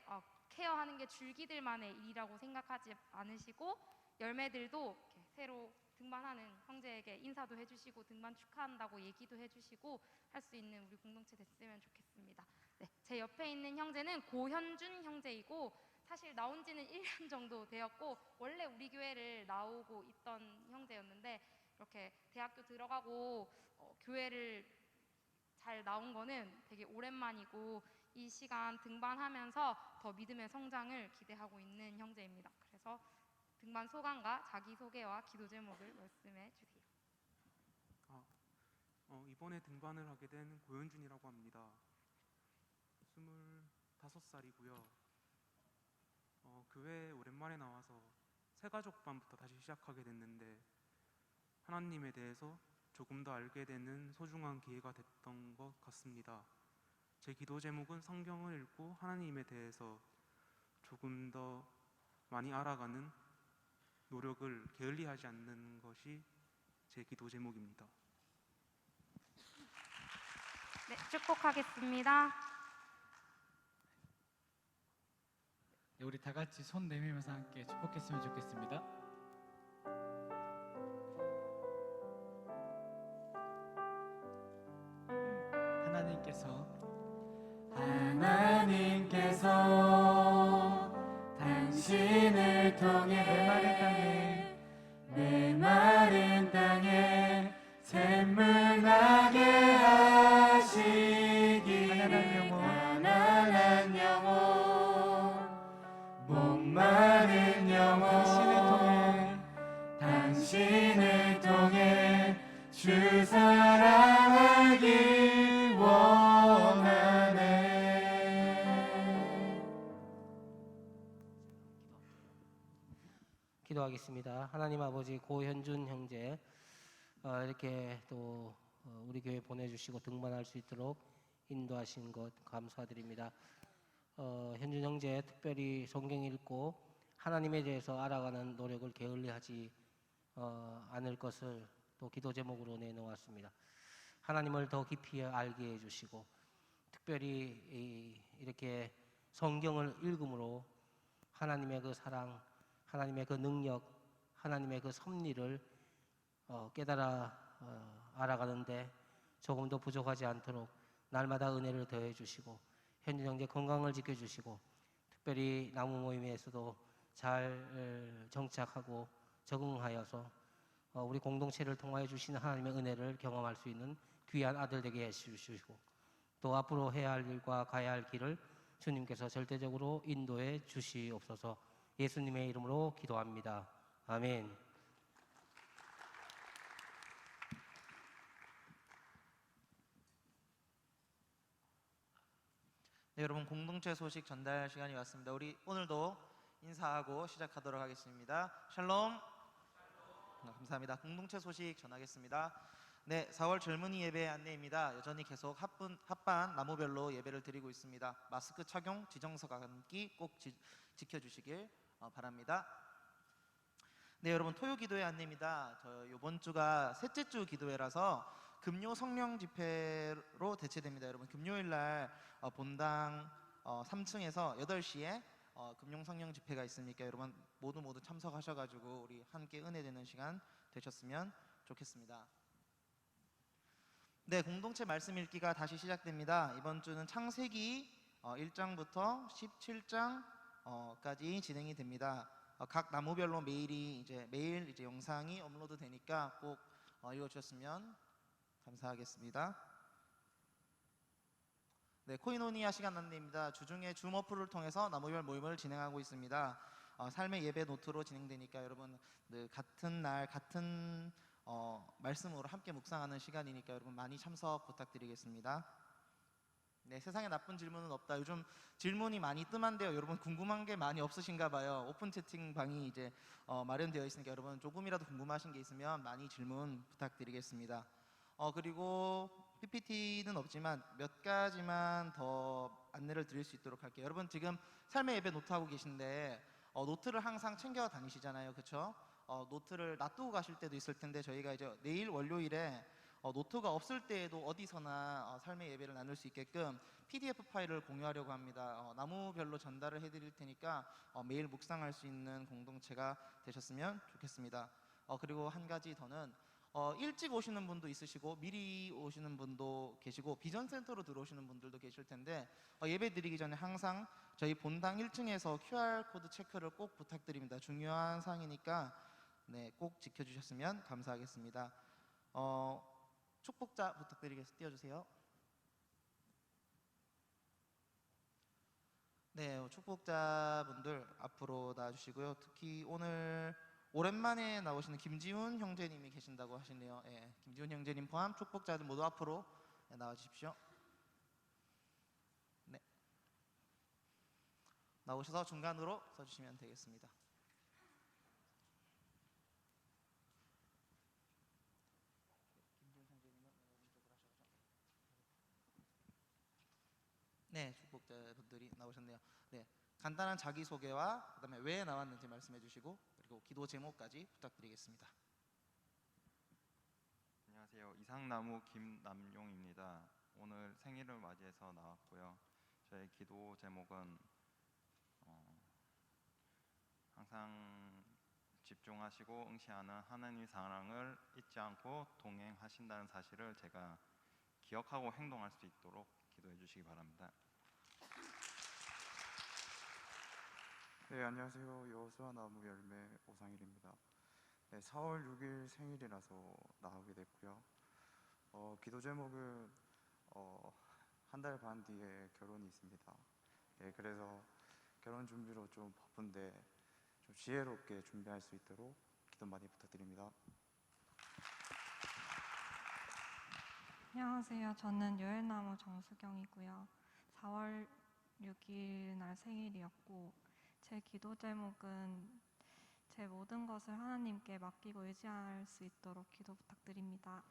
케어하는 게 줄기들만의 일이라고 생각하지 않으시고 열매들도 이렇게 새로 등반하는 형제에게 인사도 해주시고 등반 축하한다고 얘기도 해주시고 할 수 있는 우리 공동체 됐으면 좋겠습니다. 네, 제 옆에 있는 형제는 고현준 형제이고 사실 나온 지는 1년 정도 되었고 원래 우리 교회를 나오고 있던 형제였는데 이렇게 대학교 들어가고 교회를 잘 나온 거는 되게 오랜만이고 이 시간 등반하면서 더 믿음의 성장을 기대하고 있는 형제입니다. 그래서 등반 소감과 자기소개와 기도 제목을 말씀해 주세요.
이번에 등반을 하게 된 고현준이라고 합니다. 25살이고요. 교회에 오랜만에 나와서 새가족반부터 다시 시작하게 됐는데 하나님에 대해서 조금 더 알게 되는 소중한 기회가 됐던 것 같습니다. 제 기도 제목은 성경을 읽고 하나님에 대해서 조금 더 많이 알아가는 노력을 게을리하지 않는 것이 제 기도 제목입니다.
네, 축복하겠습니다.
네, 우리 다 같이 손 내밀면서 함께 축복했으면 좋겠습니다.
하나님께서 당신을 통해 내 마른 땅에 샘물 나게 하시기 가난한 영혼 목마른 영혼 당신을 통해 주 사랑하기 원하네.
기도하겠습니다. 하나님 아버지 고현준 형제 이렇게 또 우리 교회 보내주시고 등반할 수 있도록 인도하신 것 감사드립니다. 현준 형제 특별히 성경 읽고 하나님에 대해서 알아가는 노력을 게을리하지 않을 것을 또 기도 제목으로 내놓았습니다. 하나님을 더 깊이 알게 해주시고 특별히 이렇게 성경을 읽음으로 하나님의 그 사랑, 하나님의 그 능력, 하나님의 그 섭리를 깨달아 알아가는데 조금 더 부족하지 않도록 날마다 은혜를 더해 주시고 현준 형제 건강을 지켜주시고 특별히 나무 모임에서도 잘 정착하고 적응하여서 우리 공동체를 통하여 주시는 하나님의 은혜를 경험할 수 있는 귀한 아들 되게 해주시고 또 앞으로 해야 할 일과 가야 할 길을 주님께서 절대적으로 인도해 주시옵소서. 예수님의 이름으로 기도합니다. 아멘.
네, 여러분 공동체 소식 전달 시간이 왔습니다. 우리 오늘도 인사하고 시작하도록 하겠습니다. 샬롬. 감사합니다. 공동체 소식 전하겠습니다. 네, 4월 젊은이 예배 안내입니다. 여전히 계속 합반 나무별로 예배를 드리고 있습니다. 마스크 착용, 지정서 감기 꼭 지켜주시길 바랍니다. 네, 여러분 토요 기도회 안내입니다. 저 이번 주가 셋째 주 기도회라서 금요 성령 집회로 대체됩니다. 여러분 금요일 날 본당 3층에서 8시에 금요 성령 집회가 있으니까 여러분 모두 참석하셔가지고 우리 함께 은혜 되는 시간 되셨으면 좋겠습니다. 네, 공동체 말씀 읽기가 다시 시작됩니다. 이번 주는 창세기 1장부터 17장까지 진행이 됩니다. 각 나무별로 매일 이제 영상이 업로드 되니까 꼭 읽어주셨으면 감사하겠습니다. 네, 코이노니아 시간 안내입니다. 주중에 줌 어플을 통해서 나무별 모임을 진행하고 있습니다. 삶의 예배 노트로 진행되니까 여러분 같은 날 같은 말씀으로 함께 묵상하는 시간이니까 여러분 많이 참석 부탁드리겠습니다. 네, 세상에 나쁜 질문은 없다. 요즘 질문이 많이 뜸한데요. 여러분 궁금한 게 많이 없으신가 봐요. 오픈 채팅방이 이제 마련되어 있으니까 여러분 조금이라도 궁금하신 게 있으면 많이 질문 부탁드리겠습니다. 그리고 PPT는 없지만 몇 가지만 더 안내를 드릴 수 있도록 할게요. 여러분 지금 삶의 예배 노트 하고 계신데 노트를 항상 챙겨 다니시잖아요, 그렇죠? 노트를 놔두고 가실 때도 있을 텐데 저희가 이제 내일 월요일에 노트가 없을 때에도 어디서나 삶의 예배를 나눌 수 있게끔 PDF 파일을 공유하려고 합니다. 나무별로 전달을 해드릴 테니까 매일 묵상할 수 있는 공동체가 되셨으면 좋겠습니다. 그리고 한 가지 더는 일찍 오시는 분도 있으시고 미리 오시는 분도 계시고 비전센터로 들어오시는 분들도 계실 텐데 예배 드리기 전에 항상 저희 본당 1층에서 QR코드 체크를 꼭 부탁드립니다. 중요한 사항이니까 네, 꼭 지켜주셨으면 감사하겠습니다. 축복자 부탁드리겠습니다. 띄워주세요. 네, 축복자분들 앞으로 나와주시고요. 특히 오늘 오랜만에 나오시는 김지훈 형제님이 계신다고 하시네요. 예, 김지훈 형제님 포함 축복자들 모두 앞으로 나와주십시오. 네, 나오셔서 중간으로 서주시면 되겠습니다. 네, 축복자분들이 나오셨네요. 네, 간단한 자기소개와 그다음에 왜 나왔는지 말씀해 주시고 그리고 기도 제목까지 부탁드리겠습니다.
안녕하세요. 이상나무 김남용입니다. 오늘 생일을 맞이해서 나왔고요. 저의 기도 제목은 항상 집중하시고 응시하는 하나님의 사랑을 잊지 않고 동행하신다는 사실을 제가 기억하고 행동할 수 있도록 기도해 주시기 바랍니다.
네, 안녕하세요. 여호수아 나무 열매 오상일입니다. 네, 4월 6일 생일이라서 나오게 됐고요. 기도 제목은 한 달 반 뒤에 결혼이 있습니다. 네, 그래서 결혼 준비로 좀 바쁜데 좀 지혜롭게 준비할 수 있도록 기도 많이 부탁드립니다.
안녕하세요. 저는 요엘나무 정수경이고요. 4월 6일 날 생일이었고 제 기도 제목은 제 모든 것을 하나님께 맡기고 의지할 수 있도록 기도 부탁드립니다.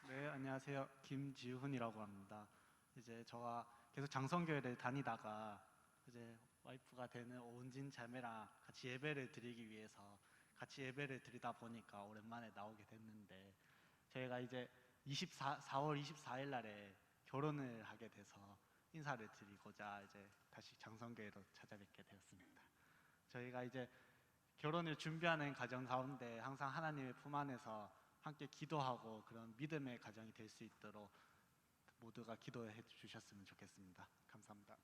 네, 안녕하세요. 김지훈이라고 합니다. 이제 저가 계속 장성교회를 다니다가 이제 와이프가 되는 오은진 자매랑 같이 예배를 드리기 위해서 같이 예배를 드리다 보니까 오랜만에 나오게 됐는데 저희가 이제 4월 24일 날에 결혼을 하게 돼서 인사를 드리고자 이제 다시 장성교회로 찾아뵙게 되었습니다. 저희가 이제 결혼을 준비하는 과정 가운데 항상 하나님의 품 안에서 함께 기도하고 그런 믿음의 가정이 될 수 있도록 모두가 기도해 주셨으면 좋겠습니다. 감사합니다.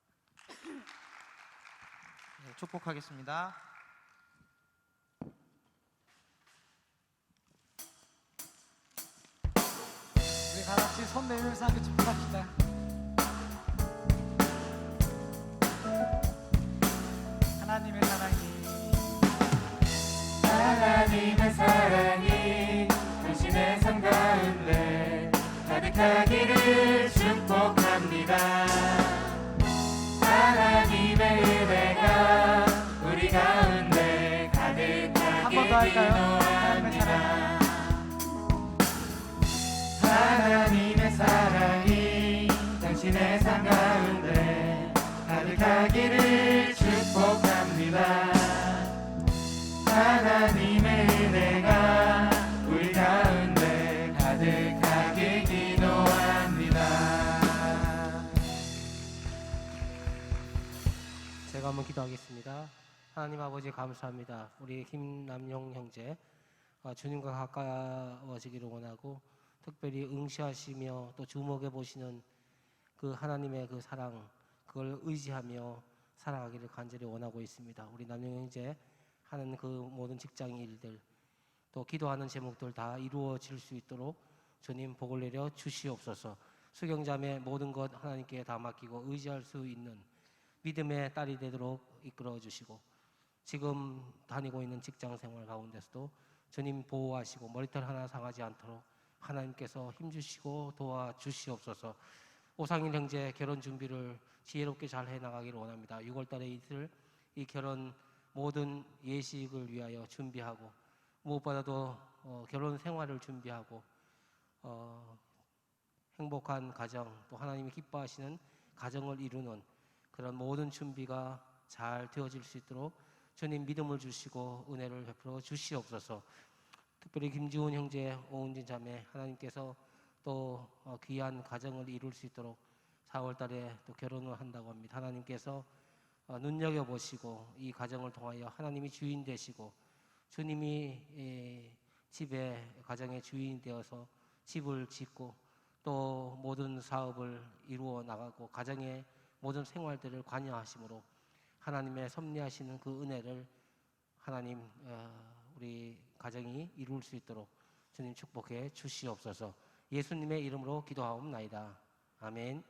네, 축복하겠습니다.
우리 다 같이 손 내밀면서 함께 축복합시다. 하나님의
사랑이 당신의 삶 가운데 가득하기를 축복합니다. 하나님
기도할까요? 하나님의 사랑.
하나님의 사랑이 당신의 삶 가운데 가득하기를 축복합니다. 하나님의 은혜가 우리 가운데 가득하게 기도합니다.
제가 한번 기도하겠습니다. 하나님 아버지 감사합니다. 우리 김남용 형제 주님과 가까워지기를 원하고 특별히 응시하시며 또 주목해 보시는 그 하나님의 그 사랑 그걸 의지하며 살아가기를 간절히 원하고 있습니다. 우리 남용 형제 하는 그 모든 직장 일들 또 기도하는 제목들 다 이루어질 수 있도록 주님 복을 내려 주시옵소서. 수경자매 모든 것 하나님께 다 맡기고 의지할 수 있는 믿음의 딸이 되도록 이끌어 주시고 지금 다니고 있는 직장 생활 가운데서도 주님 보호하시고 머리털 하나 상하지 않도록 하나님께서 힘주시고 도와주시옵소서. 오상일 형제 결혼 준비를 지혜롭게 잘 해나가기를 원합니다. 6월달에 이틀 이 결혼 모든 예식을 위하여 준비하고 무엇보다도 결혼 생활을 준비하고 행복한 가정 또 하나님이 기뻐하시는 가정을 이루는 그런 모든 준비가 잘 되어질 수 있도록 주님 믿음을 주시고 은혜를 베풀어 주시옵소서. 특별히 김지훈 형제, 오은진 자매 하나님께서 또 귀한 가정을 이룰 수 있도록 4월 달에 또 결혼을 한다고 합니다. 하나님께서 눈여겨보시고 이 가정을 통하여 하나님이 주인 되시고 주님이 집에 가정의 주인이 되어서 집을 짓고 또 모든 사업을 이루어 나가고 가정의 모든 생활들을 관여하심으로 하나님의 섭리하시는 그 은혜를 하나님 우리 가정이 이룰 수 있도록 주님 축복해 주시옵소서. 예수님의 이름으로 기도하옵나이다. 아멘.